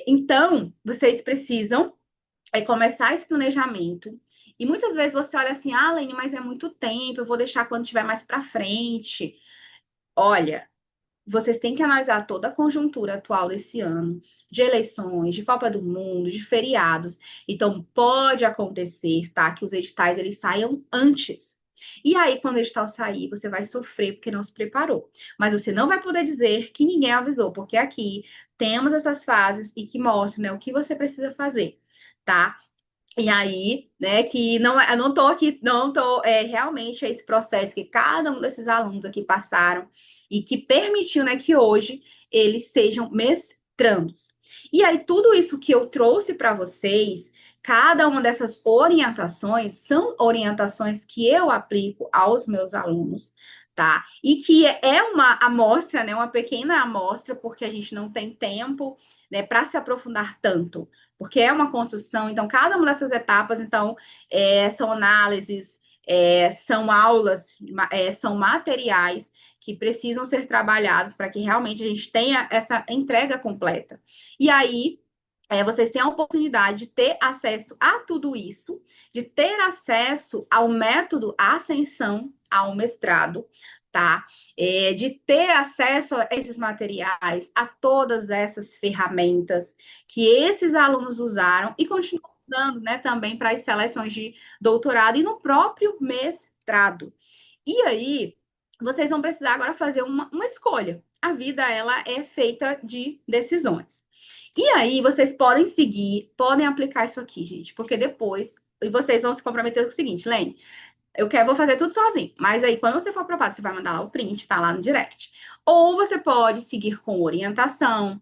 Então, vocês precisam começar esse planejamento. E muitas vezes você olha assim, Lene, mas é muito tempo, eu vou deixar quando tiver mais para frente. Olha, vocês têm que analisar toda a conjuntura atual desse ano, de eleições, de Copa do Mundo, de feriados. Então, pode acontecer, tá? Que os editais eles saiam antes. E aí, quando o edital sair, você vai sofrer porque não se preparou. Mas você não vai poder dizer que ninguém avisou, porque aqui temos essas fases e que mostram, né, o que você precisa fazer, tá? E aí, né, que não, eu não tô aqui, não tô, realmente esse processo que cada um desses alunos aqui passaram e que permitiu, né, que hoje eles sejam mestrandos. E aí, tudo isso que eu trouxe para vocês, cada uma dessas orientações são orientações que eu aplico aos meus alunos, tá? E que é uma amostra, né, uma pequena amostra, porque a gente não tem tempo, né, para se aprofundar tanto porque é uma construção, então cada uma dessas etapas, então, são análises, são aulas, são materiais que precisam ser trabalhados para que realmente a gente tenha essa entrega completa. E aí, vocês têm a oportunidade de ter acesso a tudo isso, de ter acesso ao método Ascensão ao mestrado, tá? De ter acesso a esses materiais, a todas essas ferramentas que esses alunos usaram e continuam usando, né, também para as seleções de doutorado e no próprio mestrado. E aí, vocês vão precisar agora fazer uma escolha. A vida, ela é feita de decisões. E aí, vocês podem seguir, podem aplicar isso aqui, gente, porque depois vocês vão se comprometer com o seguinte, Lene, vou fazer tudo sozinho. Mas aí, quando você for aprovado, você vai mandar lá o print, tá lá no direct. Ou você pode seguir com orientação,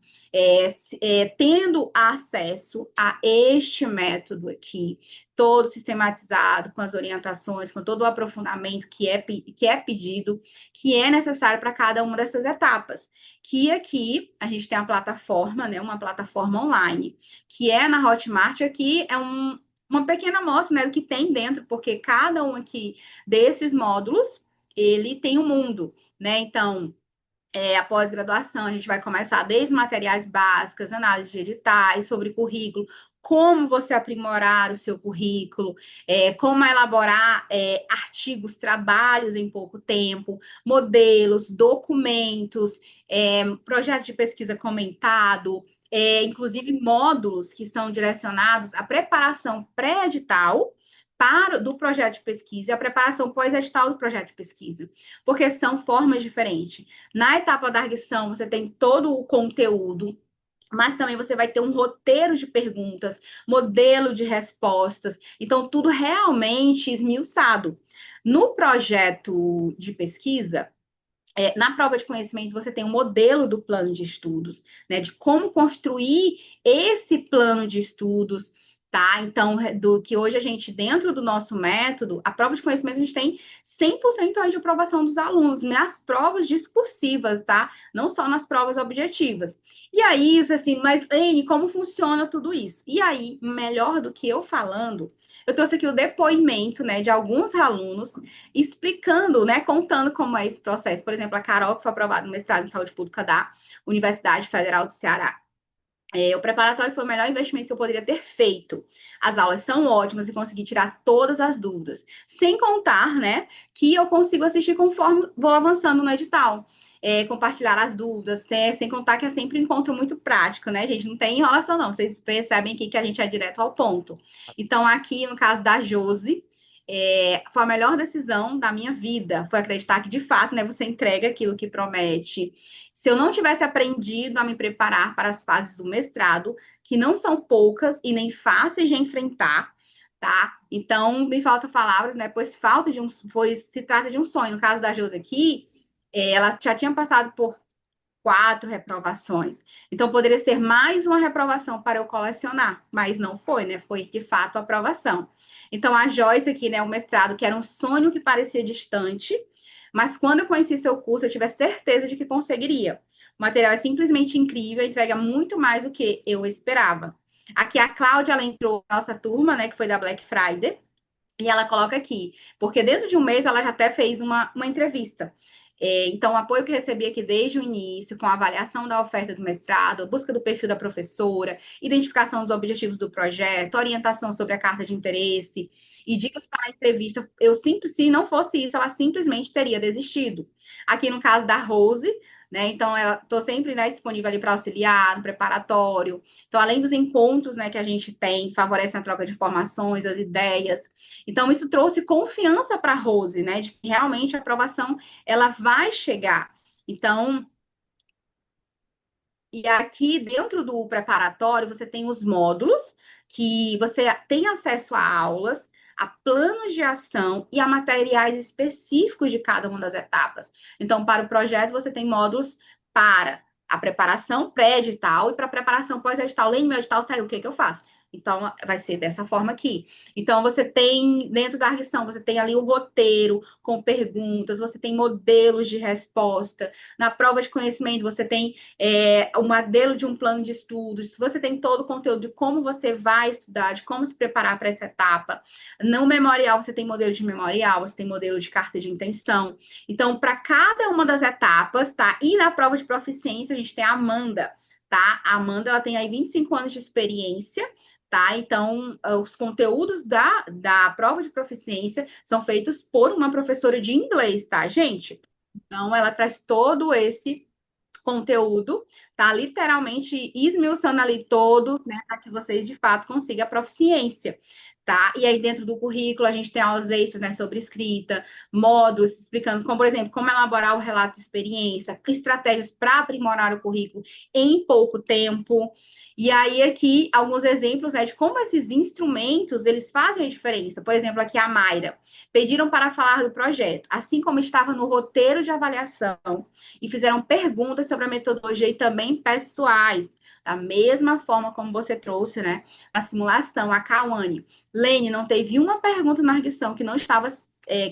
tendo acesso a este método aqui, todo sistematizado, com as orientações, com todo o aprofundamento que é pedido, que é necessário para cada uma dessas etapas. Que aqui a gente tem a plataforma, né? Uma plataforma online, que é na Hotmart, aqui é uma pequena amostra, né, do que tem dentro, porque cada um aqui desses módulos, ele tem um mundo, né? Então, a pós-graduação, a gente vai começar desde materiais básicos, análise de editais, sobre currículo, como você aprimorar o seu currículo, como elaborar artigos, trabalhos em pouco tempo, modelos, documentos, projeto de pesquisa comentado, inclusive módulos que são direcionados à preparação pré-edital do projeto de pesquisa e a preparação pós-edital do projeto de pesquisa, porque são formas diferentes. Na etapa da arguição, você tem todo o conteúdo, mas também você vai ter um roteiro de perguntas, modelo de respostas, então tudo realmente esmiuçado. No projeto de pesquisa, na prova de conhecimento, você tem um modelo do plano de estudos, né? De como construir esse plano de estudos, tá? Então, do que hoje a gente, dentro do nosso método, a prova de conhecimento, a gente tem 100% aí de aprovação dos alunos, nas provas discursivas, tá? Não só nas provas objetivas. E aí, isso assim, mas, Lene, como funciona tudo isso? E aí, melhor do que eu falando, eu trouxe aqui o depoimento, né, de alguns alunos explicando, né, contando como é esse processo. Por exemplo, a Carol, que foi aprovada no mestrado em saúde pública da Universidade Federal do Ceará. O preparatório foi o melhor investimento que eu poderia ter feito. As aulas são ótimas e consegui tirar todas as dúvidas. Sem contar, né, que eu consigo assistir conforme vou avançando no edital. Compartilhar as dúvidas, sem contar que é sempre um encontro muito prático, né, gente? Não tem enrolação, não. Vocês percebem aqui que a gente é direto ao ponto. Então, aqui, no caso da Josi, foi a melhor decisão da minha vida. Foi acreditar que, de fato, né, você entrega aquilo que promete. Se eu não tivesse aprendido a me preparar para as fases do mestrado, que não são poucas e nem fáceis de enfrentar, tá? Então, me faltam palavras, né? Pois se trata de um sonho. No caso da Josi aqui, ela já tinha passado por 4 reprovações. Então, poderia ser mais uma reprovação para eu colecionar, mas não foi, né? Foi, de fato, a aprovação. Então, a Joyce aqui, né, o mestrado, que era um sonho que parecia distante, mas quando eu conheci seu curso, eu tive a certeza de que conseguiria. O material é simplesmente incrível, entrega muito mais do que eu esperava. Aqui a Cláudia, ela entrou na nossa turma, né, que foi da Black Friday, e ela coloca aqui, porque dentro de um mês ela já até fez uma entrevista. Então, o apoio que recebi aqui desde o início, com a avaliação da oferta do mestrado, busca do perfil da professora, identificação dos objetivos do projeto, orientação sobre a carta de interesse e dicas para a entrevista, se não fosse isso, ela simplesmente teria desistido. Aqui no caso da Rose, né? Então, eu estou sempre, né, disponível ali para auxiliar no preparatório. Então, além dos encontros, né, que a gente tem, favorece a troca de informações, as ideias. Então, isso trouxe confiança para a Rose, né, de que realmente a aprovação ela vai chegar. Então, e aqui dentro do preparatório, você tem os módulos, que você tem acesso a aulas, a planos de ação e a materiais específicos de cada uma das etapas. Então, para o projeto, você tem módulos para a preparação pré-edital e para a preparação pós-edital. Além do meu edital, saiu o que eu faço? Então, vai ser dessa forma aqui. Então, você tem, dentro da arguição, você tem ali o roteiro com perguntas, você tem modelos de resposta. Na prova de conhecimento, você tem o modelo de um plano de estudos, você tem todo o conteúdo de como você vai estudar, de como se preparar para essa etapa. No memorial, você tem modelo de memorial, você tem modelo de carta de intenção. Então, para cada uma das etapas, tá? E na prova de proficiência, a gente tem a Amanda, tá? A Amanda, ela tem aí 25 anos de experiência, tá? Então, os conteúdos da prova de proficiência são feitos por uma professora de inglês, tá, gente? Então, ela traz todo esse conteúdo, tá literalmente esmiuçando ali todo, né, para que vocês de fato consigam a proficiência, tá? E aí dentro do currículo a gente tem aulas extras, né, sobre escrita, módulos explicando como, por exemplo, como elaborar o relato de experiência, estratégias para aprimorar o currículo em pouco tempo. E aí aqui alguns exemplos, né, de como esses instrumentos, eles fazem a diferença. Por exemplo, aqui a Mayra, pediram para falar do projeto, assim como estava no roteiro de avaliação e fizeram perguntas sobre a metodologia e também pessoais, da mesma forma como você trouxe, né, na simulação, a Cauane. Lene, não teve uma pergunta na arguição que não estava,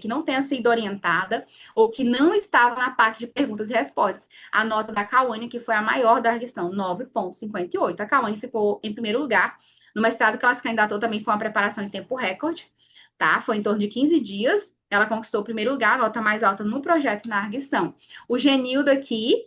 que não tenha sido orientada ou que não estava na parte de perguntas e respostas. A nota da Cauane, que foi a maior da arguição, 9,58. A Cauane ficou em primeiro lugar. No mestrado que ela se candidatou também foi uma preparação em tempo recorde, tá? Foi em torno de 15 dias. Ela conquistou o primeiro lugar, a nota mais alta no projeto na arguição. O Genildo aqui,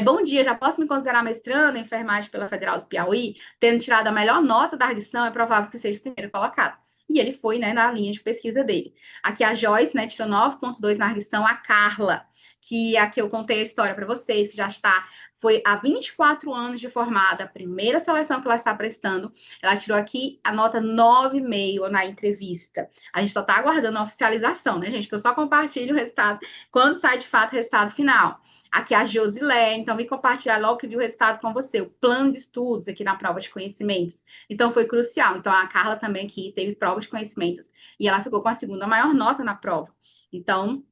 bom dia, já posso me considerar mestrando em enfermagem pela Federal do Piauí? Tendo tirado a melhor nota da arguição, é provável que seja o primeiro colocado. E ele foi, né, na linha de pesquisa dele. Aqui a Joyce, né, tirou 9,2 na arguição. A Carla, que aqui eu contei a história para vocês, que já está, foi há 24 anos de formada, a primeira seleção que ela está prestando. Ela tirou aqui a nota 9,5 na entrevista. A gente só está aguardando a oficialização, né, gente? Que eu só compartilho o resultado quando sai de fato o resultado final. Aqui a Josilé, então vim compartilhar logo que viu o resultado com você, o plano de estudos aqui na prova de conhecimentos. Então foi crucial. Então a Carla também aqui teve prova de conhecimentos e ela ficou com a segunda maior nota na prova. Então,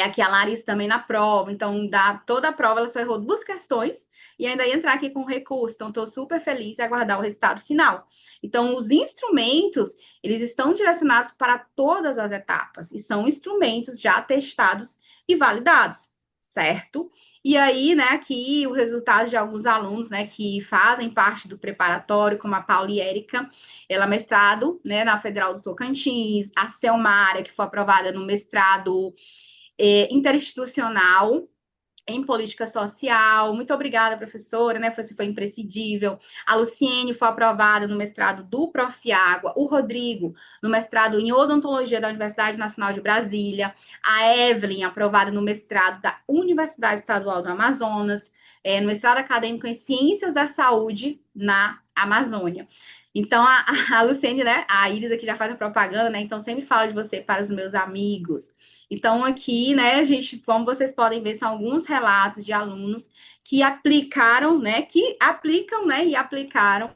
aqui a Larissa também na prova. Então, toda a prova ela só errou 2 questões e ainda ia entrar aqui com recurso. Então, estou super feliz em aguardar o resultado final. Então, os instrumentos, eles estão direcionados para todas as etapas e são instrumentos já testados e validados, certo? E aí, né, aqui o resultado de alguns alunos, né, que fazem parte do preparatório, como a Paula e Érica, ela mestrado, né, na Federal do Tocantins, a Selmara, que foi aprovada no mestrado interinstitucional em política social. Muito obrigada, professora, né? Você foi imprescindível. A Luciene foi aprovada no mestrado do Profiágua. O Rodrigo, no mestrado em odontologia da Universidade Nacional de Brasília. A Evelyn, aprovada no mestrado da Universidade Estadual do Amazonas. No mestrado acadêmico em ciências da saúde na Amazônia. Então, a Luciene, né? A Iris aqui já faz a propaganda, né? Então, sempre falo de você para os meus amigos. Então, aqui, né, gente, como vocês podem ver, são alguns relatos de alunos que aplicaram, né, que aplicam, né, e aplicaram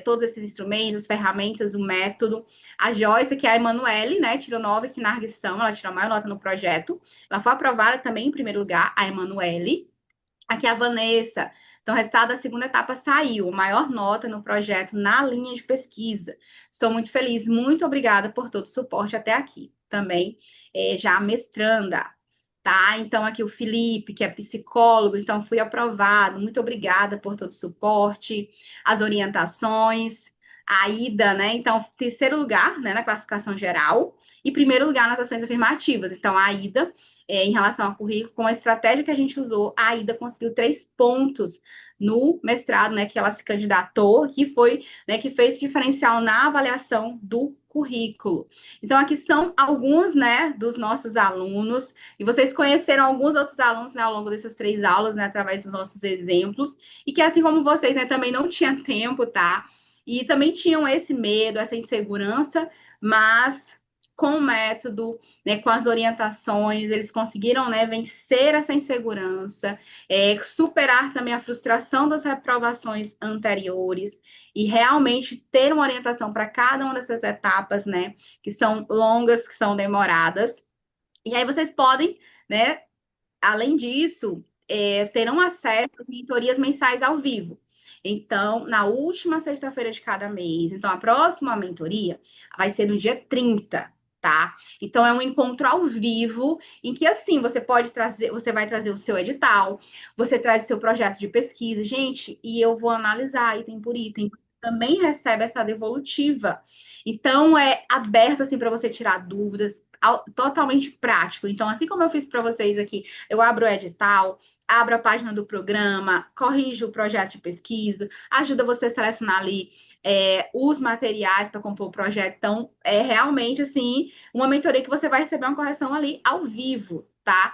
todos esses instrumentos, ferramentas, o método. A Joyce, que é a Emanuele, né, tirou 9 aqui na arguição, ela tirou a maior nota no projeto. Ela foi aprovada também em primeiro lugar, a Emanuele. Aqui a Vanessa. Então, o resultado da segunda etapa saiu, maior nota no projeto na linha de pesquisa. Estou muito feliz, muito obrigada por todo o suporte até aqui. Também já mestranda, tá? Então, aqui o Felipe, que é psicólogo, então fui aprovado. Muito obrigada por todo o suporte, as orientações. A Ida, né? Então, terceiro lugar, né, na classificação geral e primeiro lugar nas ações afirmativas. Então, a Ida, em relação ao currículo, com a estratégia que a gente usou, a Ida conseguiu 3 pontos no mestrado, né, que ela se candidatou, que foi, né, que fez diferencial na avaliação do currículo. Então, aqui são alguns, né, dos nossos alunos, e vocês conheceram alguns outros alunos, né, ao longo dessas 3 aulas, né, através dos nossos exemplos, e que, assim como vocês, né, também não tinha tempo, tá? E também tinham esse medo, essa insegurança, mas com o método, né, com as orientações, eles conseguiram, né, vencer essa insegurança, superar também a frustração das reprovações anteriores e realmente ter uma orientação para cada uma dessas etapas, né, que são longas, que são demoradas. E aí vocês podem, né, além disso, terão acesso às mentorias mensais ao vivo. Então, na última sexta-feira de cada mês. Então, a próxima mentoria vai ser no dia 30, tá? Então, é um encontro ao vivo, em que, assim, você vai trazer o seu edital, você traz o seu projeto de pesquisa, gente, e eu vou analisar item por item. Também recebe essa devolutiva. Então, é aberto, assim, para você tirar dúvidas, totalmente prático. Então, assim como eu fiz para vocês aqui, eu abro o edital, abro a página do programa, corrijo o projeto de pesquisa, ajuda você a selecionar ali os materiais para compor o projeto. Então, é realmente, assim, uma mentoria que você vai receber uma correção ali ao vivo, tá?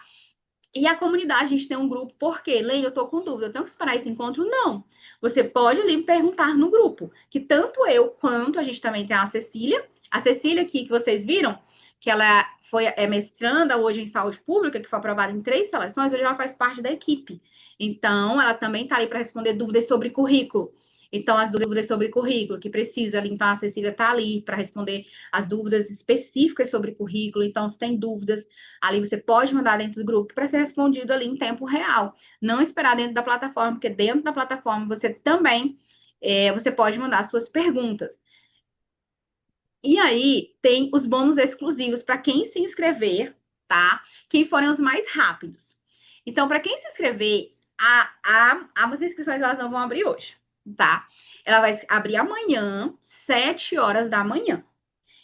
E a comunidade, a gente tem um grupo, por quê? Leila, eu tô com dúvida, eu tenho que esperar esse encontro? Não. Você pode ali me perguntar no grupo, que tanto eu quanto a gente também tem a Cecília aqui que vocês viram, que ela é mestranda hoje em saúde pública, que foi aprovada em 3 seleções, hoje ela faz parte da equipe. Então, ela também está ali para responder dúvidas sobre currículo. Então, as dúvidas sobre currículo que precisa ali, então a Cecília está ali para responder as dúvidas específicas sobre currículo. Então, se tem dúvidas, ali você pode mandar dentro do grupo para ser respondido ali em tempo real. Não esperar dentro da plataforma, porque dentro da plataforma você também você pode mandar suas perguntas. E aí tem os bônus exclusivos para quem se inscrever, tá? Quem forem os mais rápidos. Então, para quem se inscrever, as inscrições elas não vão abrir hoje, tá? Ela vai abrir amanhã, 7 horas da manhã.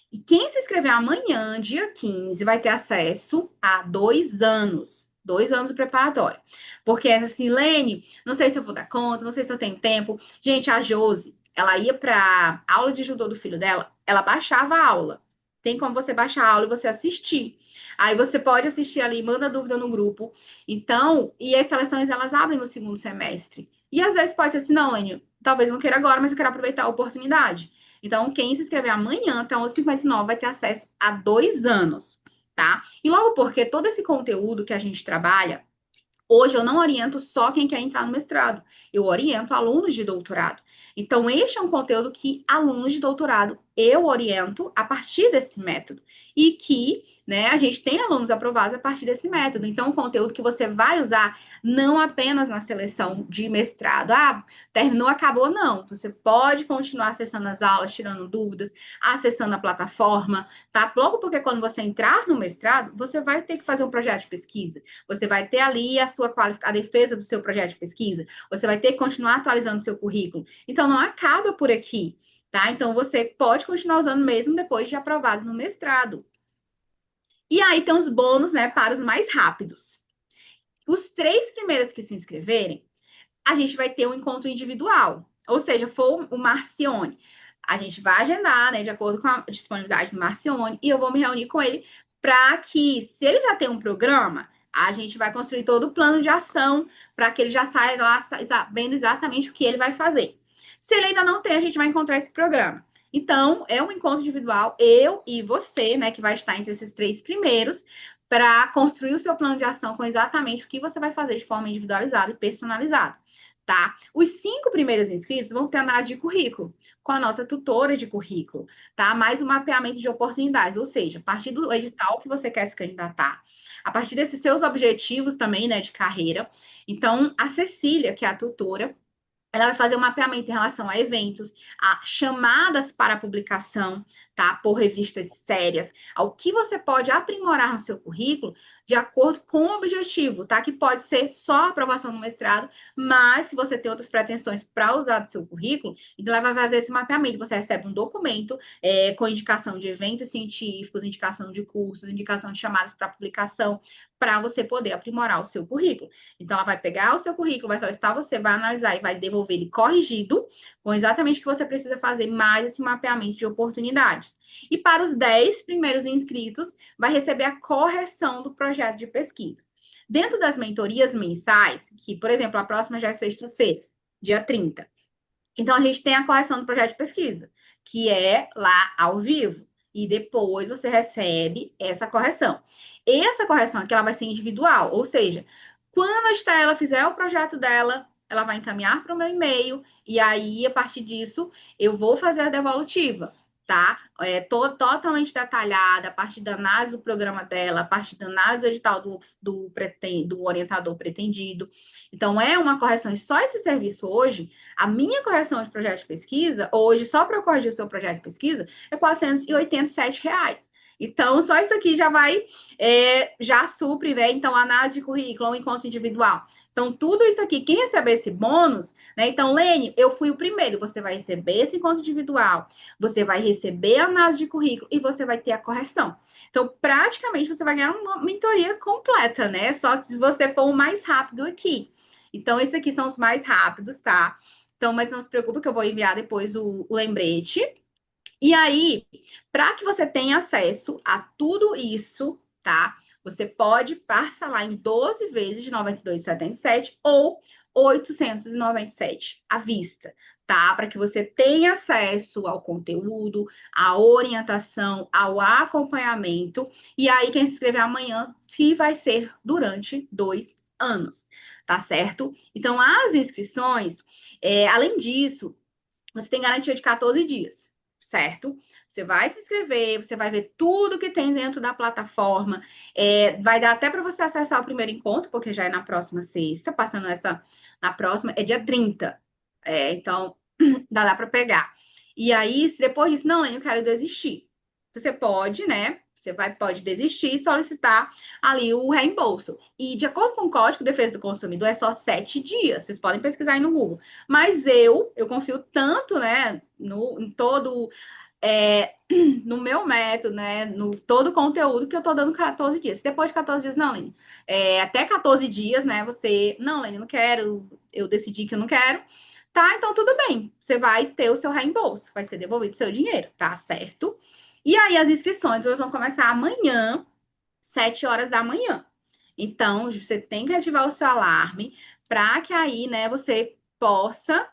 E quem se inscrever amanhã, dia 15, vai ter acesso a 2 anos. 2 anos do preparatório. Porque essa assim, Lene, não sei se eu vou dar conta, não sei se eu tenho tempo. Gente, a Josi, ela ia para aula de judô do filho dela, ela baixava a aula. Tem como você baixar a aula e você assistir. Aí você pode assistir ali, manda dúvida no grupo. Então, e as seleções elas abrem no segundo semestre. E às vezes pode ser assim, não, Lene, talvez não queira agora, mas eu quero aproveitar a oportunidade. Então, quem se inscrever amanhã até os 59 vai ter acesso a 2 anos, tá? E logo porque todo esse conteúdo que a gente trabalha, hoje eu não oriento só quem quer entrar no mestrado, eu oriento alunos de doutorado. Então, este é um conteúdo que alunos de doutorado eu oriento a partir desse método. E que, né, a gente tem alunos aprovados a partir desse método. Então, um conteúdo que você vai usar não apenas na seleção de mestrado. Ah, terminou, acabou, não. Você pode continuar acessando as aulas, tirando dúvidas, acessando a plataforma, tá? Logo porque quando você entrar no mestrado, você vai ter que fazer um projeto de pesquisa. Você vai ter ali a defesa do seu projeto de pesquisa. Você vai ter que continuar atualizando o seu currículo. Então, não acaba por aqui, tá? Então, você pode continuar usando mesmo depois de aprovado no mestrado. E aí tem os bônus, né, para os mais rápidos. Os 3 primeiros que se inscreverem, a gente vai ter um encontro individual. Ou seja, for o Marcione. A gente vai agendar, né, de acordo com a disponibilidade do Marcione, e eu vou me reunir com ele para que, se ele já tem um programa, a gente vai construir todo o plano de ação para que ele já saia lá sabendo exatamente o que ele vai fazer. Se ele ainda não tem, a gente vai encontrar esse programa. Então, é um encontro individual, eu e você, né, que vai estar entre esses 3 primeiros, para construir o seu plano de ação com exatamente o que você vai fazer de forma individualizada e personalizada, tá? Os 5 primeiros inscritos vão ter análise de currículo com a nossa tutora de currículo, tá? Mais um mapeamento de oportunidades, ou seja, a partir do edital que você quer se candidatar, a partir desses seus objetivos também, né, de carreira. Então, a Cecília, que é a tutora, ela vai fazer um mapeamento em relação a eventos, a chamadas para publicação, tá? Por revistas sérias, ao que você pode aprimorar no seu currículo de acordo com o objetivo, tá? Que pode ser só aprovação no mestrado, mas se você tem outras pretensões para usar do seu currículo, então ela vai fazer esse mapeamento. Você recebe um documento com indicação de eventos científicos, indicação de cursos, indicação de chamadas para publicação, para você poder aprimorar o seu currículo. Então, ela vai pegar o seu currículo, vai solicitar você, vai analisar e vai devolver ele corrigido, com exatamente o que você precisa fazer, mais esse mapeamento de oportunidades. E para os 10 primeiros inscritos, vai receber a correção do projeto de pesquisa. Dentro das mentorias mensais, que, por exemplo, a próxima já é sexta-feira, dia 30. Então, a gente tem a correção do projeto de pesquisa, que é lá ao vivo. E depois você recebe essa correção. Essa correção aqui, ela vai ser individual, ou seja, quando a Estela fizer o projeto dela, ela vai encaminhar para o meu e-mail, e aí, a partir disso, eu vou fazer a devolutiva, tá? Totalmente detalhada, a partir da análise do programa dela, a partir da análise do edital do orientador pretendido. Então, é uma correção. E só esse serviço hoje, a minha correção de projeto de pesquisa, hoje, só para eu corrigir o seu projeto de pesquisa, é R$ 487. Então, só isso aqui já vai, já supre, né? Então, análise de currículo, um encontro individual, Então, tudo isso aqui, quem receber esse bônus, né? Então, Lene, eu fui o primeiro, você vai receber esse encontro individual, você vai receber a análise de currículo e você vai ter a correção. Então, praticamente, você vai ganhar uma mentoria completa, né? Só se você for o mais rápido aqui. Então, esses aqui são os mais rápidos, tá? Então, mas não se preocupe que eu vou enviar depois o lembrete. E aí, para que você tenha acesso a tudo isso, tá? Você pode parcelar em 12 vezes de R$ 92,77 ou 897 à vista, tá? Para que você tenha acesso ao conteúdo, à orientação, ao acompanhamento. E aí, quem se inscrever amanhã, que vai ser durante 2 anos, tá certo? Então, as inscrições, além disso, você tem garantia de 14 dias, certo? Você vai se inscrever, você vai ver tudo que tem dentro da plataforma. Vai dar até para você acessar o primeiro encontro, porque já é na próxima sexta, passando essa na próxima, é dia 30. Então, dá para pegar. E aí, se depois disso, não, eu quero desistir. Você pode, né? Pode desistir e solicitar ali o reembolso. E de acordo com o Código de Defesa do Consumidor, é só 7 dias. Vocês podem pesquisar aí no Google. Mas eu confio tanto, né, em todo, no meu método, né, no todo o conteúdo que eu tô dando 14 dias. Se depois de 14 dias, não, Lene, até 14 dias, né, você, não, Lene, não quero, eu decidi que eu não quero, tá, então tudo bem, você vai ter o seu reembolso, vai ser devolvido o seu dinheiro, tá certo? E aí as inscrições vão começar amanhã, 7 horas da manhã. Então, você tem que ativar o seu alarme para que aí, né, você possa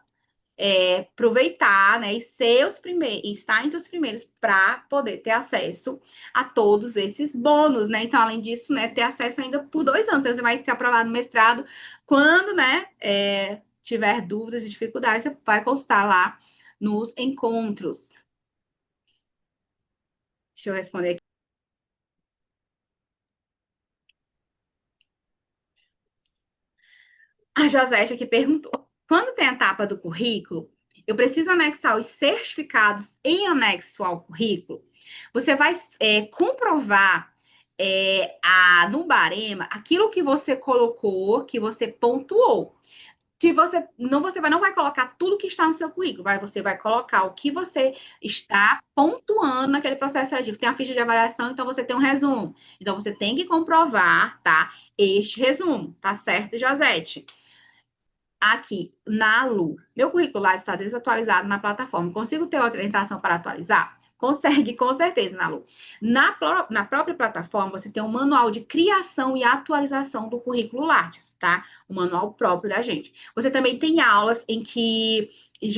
aproveitar, né, e ser os primeiros, estar entre os primeiros para poder ter acesso a todos esses bônus, né? Então, além disso, né, ter acesso ainda por 2 anos. Então, você vai ter aprovado no mestrado quando, né, tiver dúvidas e dificuldades, você vai consultar lá nos encontros. Deixa eu responder aqui. A Josete aqui perguntou: quando tem a etapa do currículo, eu preciso anexar os certificados em anexo ao currículo? Você vai comprovar no Barema aquilo que você colocou, que você pontuou. Se você não vai colocar tudo que está no seu currículo, você vai colocar o que você está pontuando naquele processo seletivo. Tem a ficha de avaliação, então você tem um resumo. Então você tem que comprovar, tá? Este resumo, tá certo, Josete? Aqui na Lu, meu currículo lá está desatualizado na plataforma. Consigo ter outra orientação para atualizar? Consegue, com certeza, na Lu. Na própria plataforma, você tem um manual de criação e atualização do currículo Lattes, tá? O manual próprio da gente. Você também tem aulas em que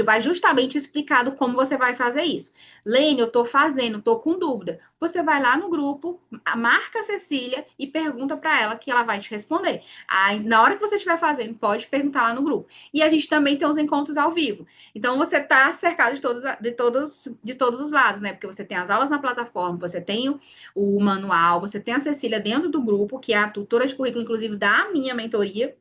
vai justamente explicado como você vai fazer isso. Lene, eu tô fazendo, tô com dúvida. Você vai lá no grupo, marca a Cecília e pergunta para ela que ela vai te responder. Aí, na hora que você estiver fazendo, pode perguntar lá no grupo. E a gente também tem os encontros ao vivo. Então, você está cercado de todos os lados, né? Porque você tem as aulas na plataforma, você tem o manual, você tem a Cecília dentro do grupo, que é a tutora de currículo, inclusive, da minha mentoria,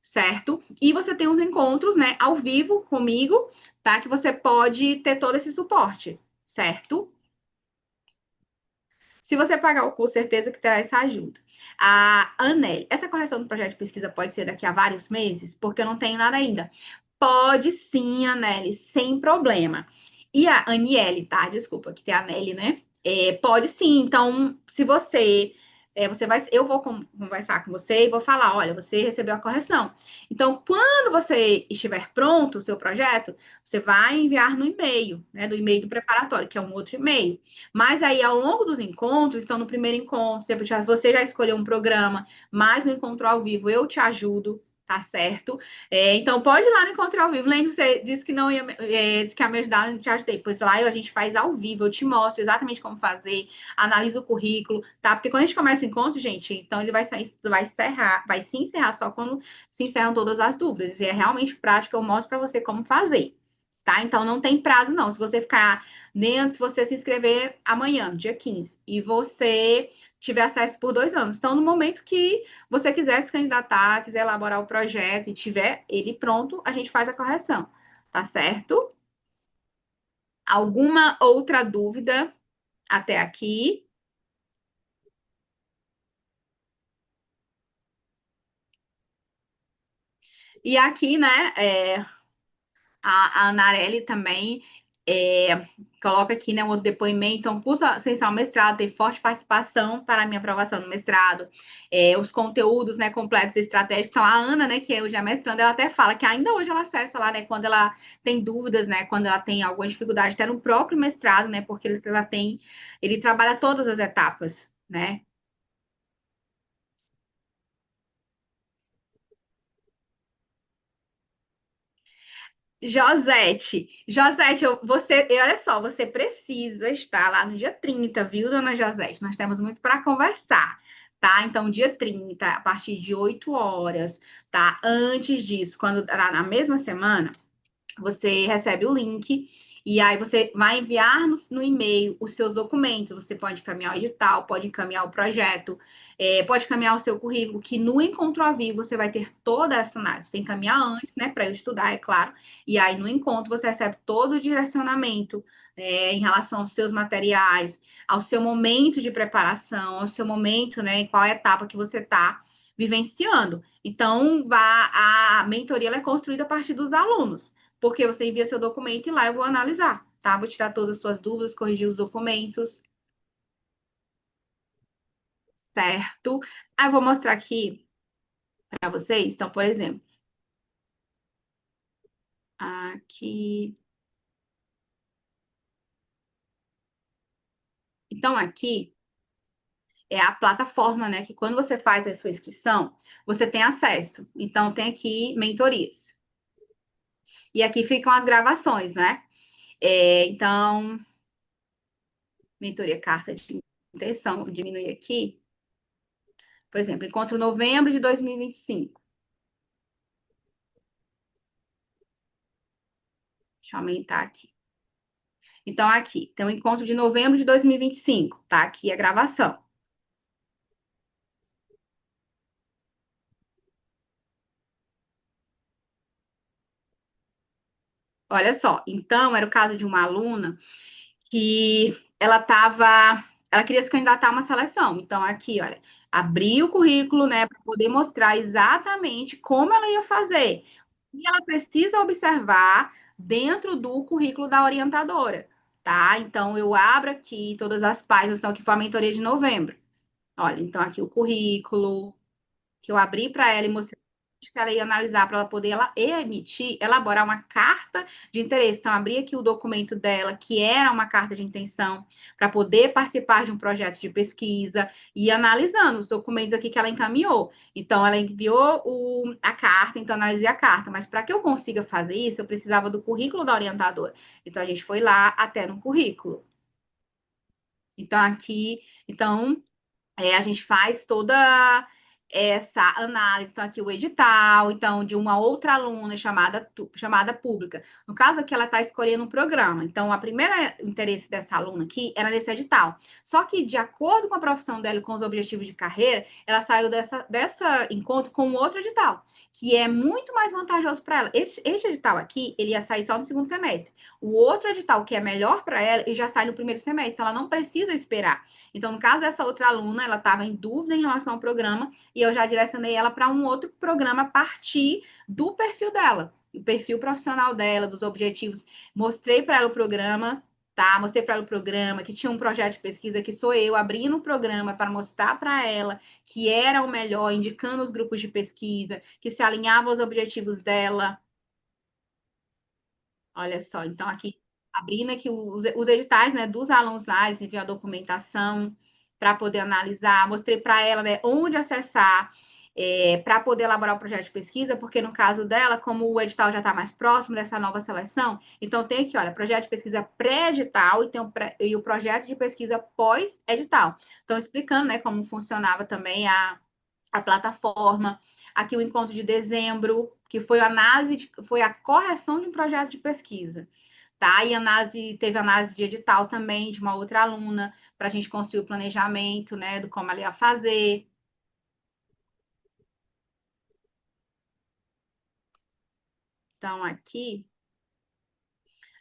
certo? E você tem os encontros, né, ao vivo comigo, tá? Que você pode ter todo esse suporte, certo? Se você pagar o curso, certeza que terá essa ajuda. A Anel, essa correção do projeto de pesquisa pode ser daqui a vários meses, porque eu não tenho nada ainda. Pode sim, Aneli, sem problema. E a Aniele, tá? Desculpa, que tem a Aneli, né? Pode sim. Então, se eu vou conversar com você e vou falar, olha, você recebeu a correção. Então, quando você estiver pronto o seu projeto, você vai enviar no e-mail, né? Do e-mail do preparatório, que é um outro e-mail. Mas aí, ao longo dos encontros, então no primeiro encontro, você já escolheu um programa, mas no encontro ao vivo eu te ajudo, tá certo? Então pode ir lá no encontro ao vivo. Lembra, você disse que não ia, disse que ia me ajudar, eu não te ajudei. Pois lá a gente faz ao vivo, eu te mostro exatamente como fazer, analiso o currículo, tá? Porque quando a gente começa o encontro, gente, então ele vai se encerrar só quando se encerram todas as dúvidas. E é realmente prático, eu mostro para você como fazer. Tá? Então não tem prazo, não. Se você ficar dentro, se você se inscrever amanhã, dia 15, e você tiver acesso por 2 anos. Então, no momento que você quiser se candidatar, quiser elaborar o projeto e tiver ele pronto, a gente faz a correção. Tá certo? Alguma outra dúvida até aqui? E aqui, né, a Anarelli também é, coloca aqui, né, um outro depoimento. Então, curso essencial mestrado tem forte participação para a minha aprovação no mestrado. Os conteúdos, né, completos e estratégicos. Então, a Ana, né, que é hoje é mestranda, ela até fala que ainda hoje ela acessa lá, né, quando ela tem dúvidas, né, quando ela tem alguma dificuldade, até no próprio mestrado, né, porque ele trabalha todas as etapas, né. Josete, olha só, você precisa estar lá no dia 30, viu, dona Josete? Nós temos muito para conversar, tá? Então, dia 30, a partir de 8 horas, tá? Antes disso, quando na mesma semana, você recebe o link e aí você vai enviar no e-mail os seus documentos. Você pode encaminhar o edital, pode encaminhar o projeto, pode encaminhar o seu currículo, que no encontro ao vivo você vai ter toda essa análise. Você encaminhar antes, né, para eu estudar, é claro. E aí no encontro você recebe todo o direcionamento em relação aos seus materiais, ao seu momento de preparação, ao seu momento, né, em qual etapa que você está vivenciando. Então, a mentoria ela é construída a partir dos alunos porque você envia seu documento e lá eu vou analisar, tá? Vou tirar todas as suas dúvidas, corrigir os documentos, certo? Aí eu vou mostrar aqui para vocês. Então, por exemplo, aqui. Então, aqui é a plataforma, né? Que quando você faz a sua inscrição, você tem acesso. Então, tem aqui mentorias. E aqui ficam as gravações, né? Então, mentoria carta de intenção, vou diminuir aqui. Por exemplo, encontro novembro de 2025. Deixa eu aumentar aqui. Então, aqui, tem um encontro de novembro de 2025, tá? Aqui a gravação. Olha só, então, era o caso de uma aluna que ela queria se candidatar a uma seleção. Então, aqui, olha, abri o currículo, né, para poder mostrar exatamente como ela ia fazer. E ela precisa observar dentro do currículo da orientadora, tá? Então, eu abro aqui todas as páginas, então, aqui foi a mentoria de novembro. Olha, então, aqui o currículo, que eu abri para ela e mostrei que ela ia analisar para ela poder emitir, elaborar uma carta de interesse. Então, abri aqui o documento dela, que era uma carta de intenção, para poder participar de um projeto de pesquisa e analisando os documentos aqui que ela encaminhou. Então, ela enviou a carta, então analisei a carta, mas para que eu consiga fazer isso, eu precisava do currículo da orientadora. Então, a gente foi lá até no currículo. Então, aqui, então, a gente faz toda essa análise, então aqui o edital, então de uma outra aluna chamada pública. No caso aqui ela está escolhendo um programa. Então a primeira interesse dessa aluna aqui era nesse edital. Só que de acordo com a profissão dela e com os objetivos de carreira, ela saiu dessa encontro com outro edital, que é muito mais vantajoso para ela. Este edital aqui, ele ia sair só no segundo semestre. O outro edital que é melhor para ela, ele já sai no primeiro semestre. Então ela não precisa esperar. Então, no caso dessa outra aluna, ela estava em dúvida em relação ao programa e eu já direcionei ela para um outro programa a partir do perfil dela, o perfil profissional dela, dos objetivos. Mostrei para ela o programa, tá? Mostrei para ela o programa, que tinha um projeto de pesquisa que sou eu abrindo o programa para mostrar para ela que era o melhor, indicando os grupos de pesquisa, que se alinhava aos objetivos dela. Olha só, então aqui abrindo aqui os editais, né, dos alunos lá, eles enviam a documentação para poder analisar, mostrei para ela, né, onde acessar para poder elaborar o projeto de pesquisa, porque no caso dela, como o edital já está mais próximo dessa nova seleção, então tem aqui, olha, projeto de pesquisa pré-edital e, e o projeto de pesquisa pós-edital. Então, explicando, né, como funcionava também a plataforma. Aqui o encontro de dezembro, que foi foi a correção de um projeto de pesquisa. Tá? E teve análise de edital também de uma outra aluna, para a gente construir o planejamento, né, do como ela ia fazer. Então, aqui.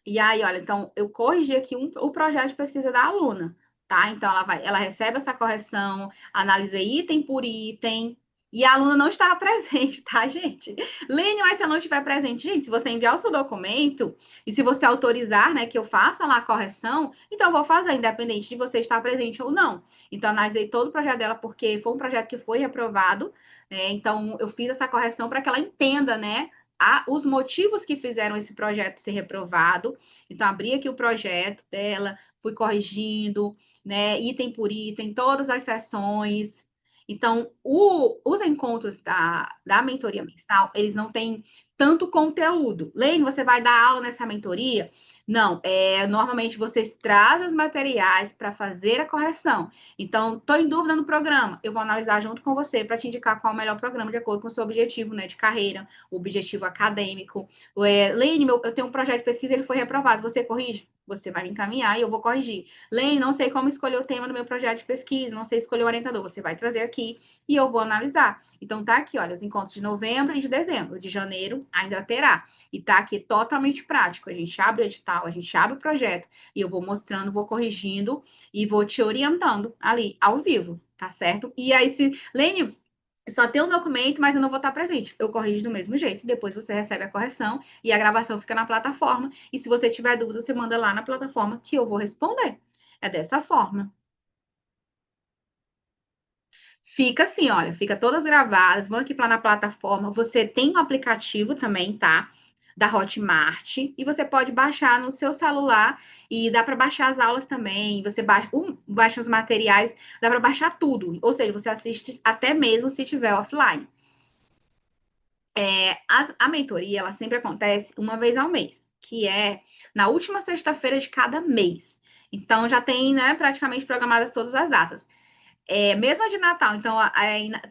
E aí, olha, então eu corrigi aqui o projeto de pesquisa da aluna, tá? Então ela recebe essa correção, analisei item por item, E a aluna não estava presente, tá, gente? Lênin, mas se ela não estiver presente, gente, se você enviar o seu documento e se você autorizar, né, que eu faça lá a correção, então eu vou fazer, independente de você estar presente ou não. Então, analisei todo o projeto dela, porque foi um projeto que foi reprovado, né? Então, eu fiz essa correção para que ela entenda, né, os motivos que fizeram esse projeto ser reprovado. Então, abri aqui o projeto dela, fui corrigindo, né, item por item, todas as sessões. Então, os encontros da mentoria mensal, eles não têm tanto conteúdo. Lene, você vai dar aula nessa mentoria? Não, normalmente vocês trazem os materiais para fazer a correção. Então, estou em dúvida no programa, eu vou analisar junto com você para te indicar qual é o melhor programa de acordo com o seu objetivo, né, de carreira, o objetivo acadêmico. Lene, eu tenho um projeto de pesquisa, ele foi reprovado, você corrige? Você vai me encaminhar e eu vou corrigir. Lene, não sei como escolher o tema do meu projeto de pesquisa, não sei escolher o orientador. Você vai trazer aqui e eu vou analisar. Então, tá aqui, olha, os encontros de novembro e de dezembro. De janeiro ainda terá. E tá aqui totalmente prático. A gente abre o edital, a gente abre o projeto e eu vou mostrando, vou corrigindo e vou te orientando ali, ao vivo, tá certo? E aí, se. Lene, só tem um documento, mas eu não vou estar presente. Eu corrijo do mesmo jeito. Depois você recebe a correção e a gravação fica na plataforma. E se você tiver dúvida, você manda lá na plataforma que eu vou responder. É dessa forma. Fica assim, olha, fica todas gravadas. Vão aqui para na plataforma. Você tem um aplicativo também, tá? Da Hotmart e você pode baixar no seu celular e dá para baixar as aulas também. Você baixa os materiais, dá para baixar tudo. Ou seja, você assiste até mesmo se tiver offline. A mentoria, ela sempre acontece uma vez ao mês, que é na última sexta-feira de cada mês. Então, já tem, né, praticamente programadas todas as datas. Mesmo a de Natal, então,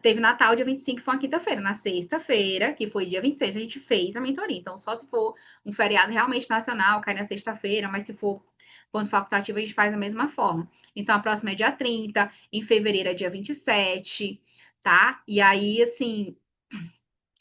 teve Natal dia 25, que foi uma quinta-feira. Na sexta-feira, que foi dia 26, a gente fez a mentoria. Então, só se for um feriado realmente nacional, cai na sexta-feira, mas se for ponto facultativo, a gente faz da mesma forma. Então, a próxima é dia 30, em fevereiro é dia 27, tá? E aí, assim,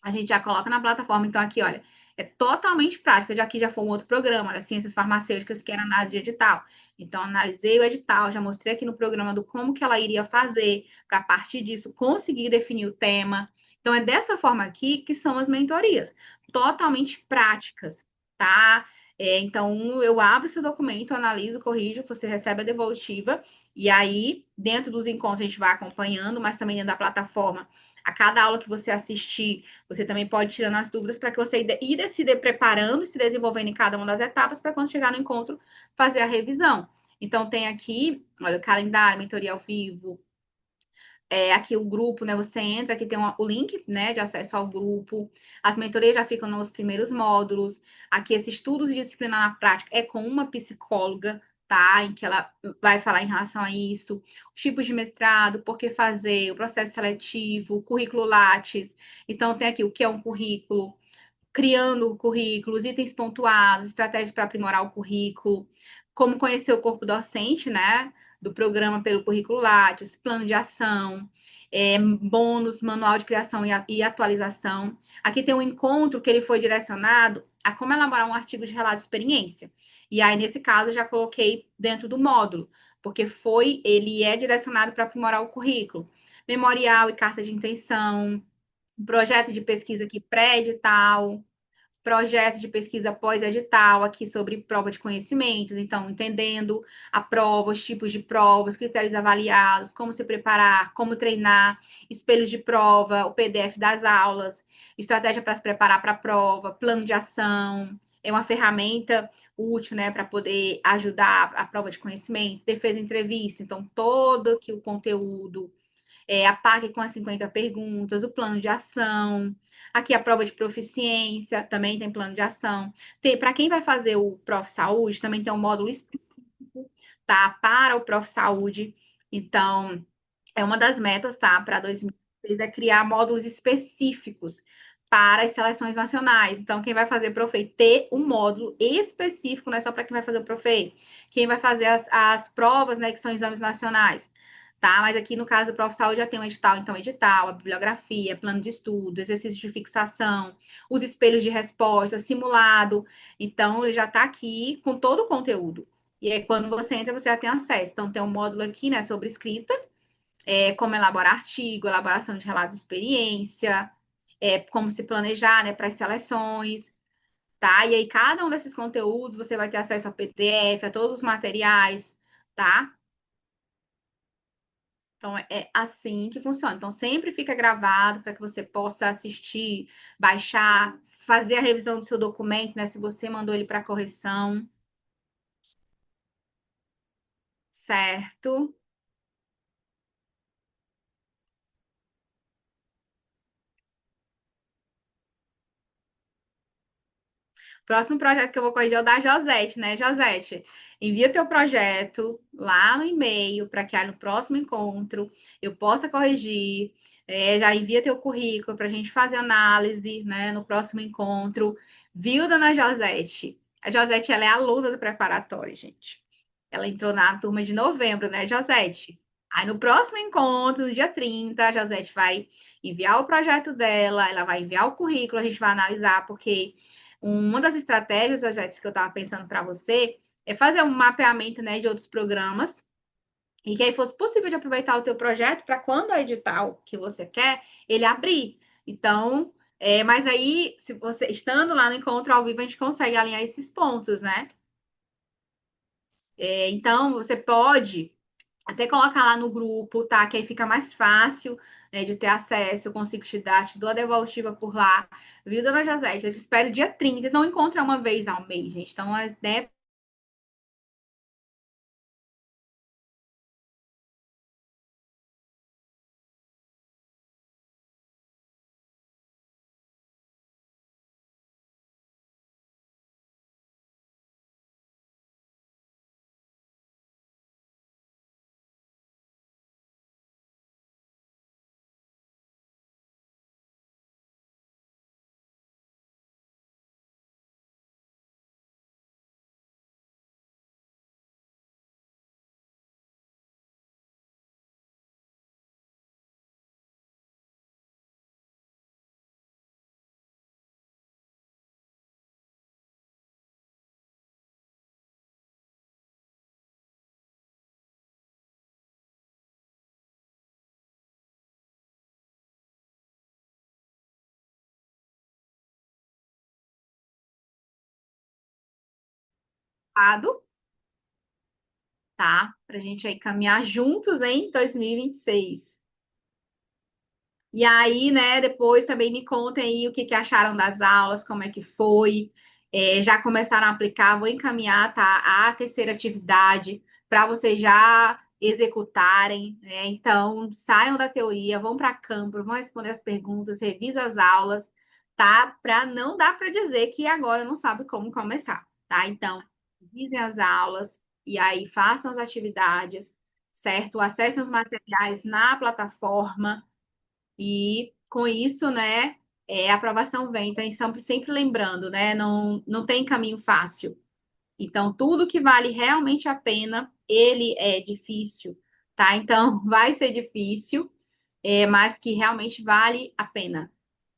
a gente já coloca na plataforma. Então, aqui, olha, é totalmente prática. Já aqui já foi um outro programa, olha, ciências farmacêuticas, que era análise de edital. Então, analisei o edital, já mostrei aqui no programa do como que ela iria fazer, para a partir disso conseguir definir o tema. Então, é dessa forma aqui que são as mentorias, totalmente práticas, tá? Então, eu abro esse documento, analiso, corrijo, você recebe a devolutiva, e aí, dentro dos encontros, a gente vai acompanhando, mas também dentro da plataforma, a cada aula que você assistir, você também pode ir tirando as dúvidas para que você ir se preparando e se desenvolvendo em cada uma das etapas para quando chegar no encontro fazer a revisão. Então tem aqui, olha, o calendário, mentoria ao vivo, aqui o grupo, né? Você entra, aqui tem o link, né, de acesso ao grupo. As mentorias já ficam nos primeiros módulos. Aqui esse estudos de disciplina na prática é com uma psicóloga, tá? Em que ela vai falar em relação a isso, os tipos de mestrado, por que fazer, o processo seletivo, o currículo Lattes. Então tem aqui o que é um currículo, criando currículos, itens pontuados, estratégias para aprimorar o currículo, como conhecer o corpo docente, né, do programa pelo currículo Lattes, plano de ação, bônus, manual de criação e atualização. Aqui tem um encontro que ele foi direcionado a como elaborar um artigo de relato de experiência. E aí, nesse caso, eu já coloquei dentro do módulo, porque ele é direcionado para aprimorar o currículo. Memorial e carta de intenção, projeto de pesquisa aqui pré-edital, projeto de pesquisa pós-edital aqui sobre prova de conhecimentos, então entendendo a prova, os tipos de provas, critérios avaliados, como se preparar, como treinar, espelhos de prova, o PDF das aulas, estratégia para se preparar para a prova, plano de ação, é uma ferramenta útil, né, para poder ajudar a prova de conhecimentos, defesa e entrevista, então todo aqui o conteúdo, a PAC com as 50 perguntas, o plano de ação, aqui a prova de proficiência, também tem plano de ação. Para quem vai fazer o Prof. Saúde, também tem um módulo específico, tá? Para o Prof. Saúde. Então, é uma das metas, tá? Para 2026 é criar módulos específicos para as seleções nacionais. Então, quem vai fazer Profei ter um módulo específico, não é só para quem vai fazer o Profei. Quem vai fazer as provas, né, que são exames nacionais, tá? Mas aqui no caso do Prof. Saúde já tem um edital, então edital, a bibliografia, plano de estudo, exercício de fixação, os espelhos de resposta, simulado. Então, ele já está aqui com todo o conteúdo. E aí, quando você entra, você já tem acesso. Então, tem um módulo aqui, né, sobre escrita, como elaborar artigo, elaboração de relato de experiência, como se planejar, né, para as seleções, tá? E aí, cada um desses conteúdos, você vai ter acesso ao PDF, a todos os materiais, tá? Então, é assim que funciona. Então, sempre fica gravado para que você possa assistir, baixar, fazer a revisão do seu documento, né? Se você mandou ele para correção, certo? Próximo projeto que eu vou corrigir é o da Josete, né, Josete? Envia teu projeto lá no e-mail para que aí no próximo encontro eu possa corrigir. Já envia teu currículo para a gente fazer análise, né, no próximo encontro. Viu, dona Josete? A Josete, ela é aluna do preparatório, gente. Ela entrou na turma de novembro, né, Josete? Aí no próximo encontro, no dia 30, a Josete vai enviar o projeto dela, ela vai enviar o currículo, a gente vai analisar, porque uma das estratégias, Jess, que eu estava pensando para você é fazer um mapeamento, né, de outros programas e que aí fosse possível de aproveitar o teu projeto para quando o edital que você quer, ele abrir. Então, mas aí, se você estando lá no encontro ao vivo, a gente consegue alinhar esses pontos, né? Então, você pode até colocar lá no grupo, tá? Que aí fica mais fácil, né, de ter acesso. Eu consigo te dou a devolutiva por lá. Viu, dona José? Eu te espero dia 30. Não encontra uma vez ao mês, gente. Então, né, tá? Pra gente aí caminhar juntos em 2026. E aí, né, depois também me contem aí o que que acharam das aulas, como é que foi. Já começaram a aplicar, vou encaminhar, tá, a terceira atividade para vocês já executarem, né? Então, saiam da teoria, vão para campo, vão responder as perguntas, revisa as aulas, tá? Para não dar para dizer que agora não sabe como começar, tá? Então, revisem as aulas e aí façam as atividades, certo? Acessem os materiais na plataforma e com isso, né, a aprovação vem. Então, sempre lembrando, né, não tem caminho fácil. Então, tudo que vale realmente a pena, ele é difícil, tá? Então, vai ser difícil, mas que realmente vale a pena,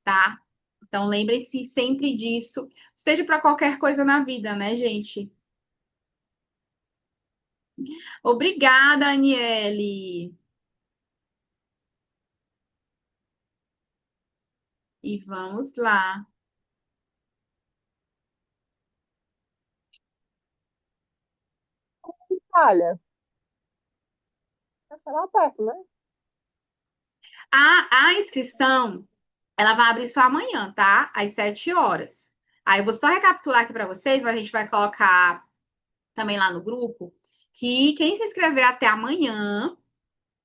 tá? Então, lembrem-se sempre disso, seja para qualquer coisa na vida, né, gente? Obrigada, Aniele. E vamos lá. Olha, essa lá perto, né? A inscrição ela vai abrir só amanhã, tá? Às 7 horas. Aí eu vou só recapitular aqui para vocês, mas a gente vai colocar também lá no grupo que quem se inscrever até amanhã,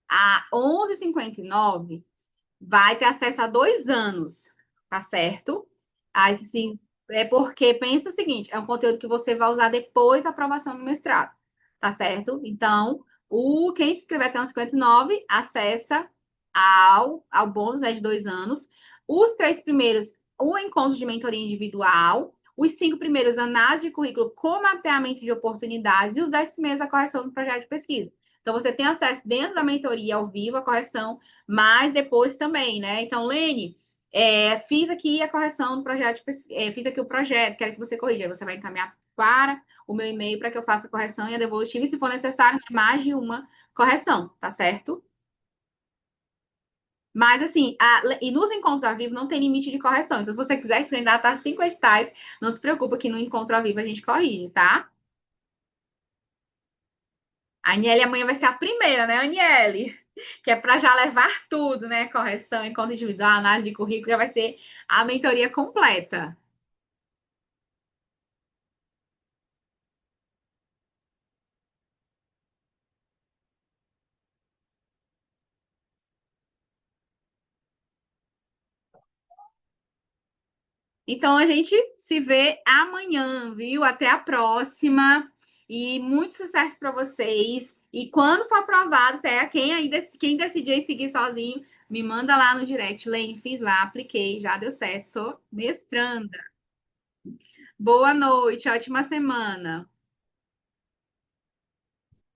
às 11h59, vai ter acesso a 2 anos, tá certo? Aí sim, é porque pensa o seguinte: é um conteúdo que você vai usar depois da aprovação do mestrado, tá certo? Então, quem se inscrever até os 59 acessa ao bônus, né, de 2 anos. Os 3 primeiros, o encontro de mentoria individual. Os 5 primeiros, análise de currículo com mapeamento de oportunidades. E os 10 primeiros, a correção do projeto de pesquisa. Então, você tem acesso dentro da mentoria ao vivo, a correção, mas depois também, né? Então, Lene, fiz aqui a correção do projeto, fiz aqui o projeto, quero que você corrija. Aí você vai encaminhar para o meu e-mail para que eu faça a correção e a devolutiva, e se for necessário, né, mais de uma correção, tá certo? Mas assim, e nos encontros ao vivo não tem limite de correção. Então, se você quiser se candidatar a 5 editais, não se preocupa que no encontro ao vivo a gente corrige, tá? A Aniele amanhã vai ser a primeira, né, Aniele? Que é para já levar tudo, né? Correção, encontro individual, análise de currículo, já vai ser a mentoria completa. Então a gente se vê amanhã, viu? Até a próxima. E muito sucesso para vocês. E quando for aprovado, até quem decidir seguir sozinho, me manda lá no direct. Lane, fiz lá, apliquei, já deu certo. Sou mestranda. Boa noite, ótima semana.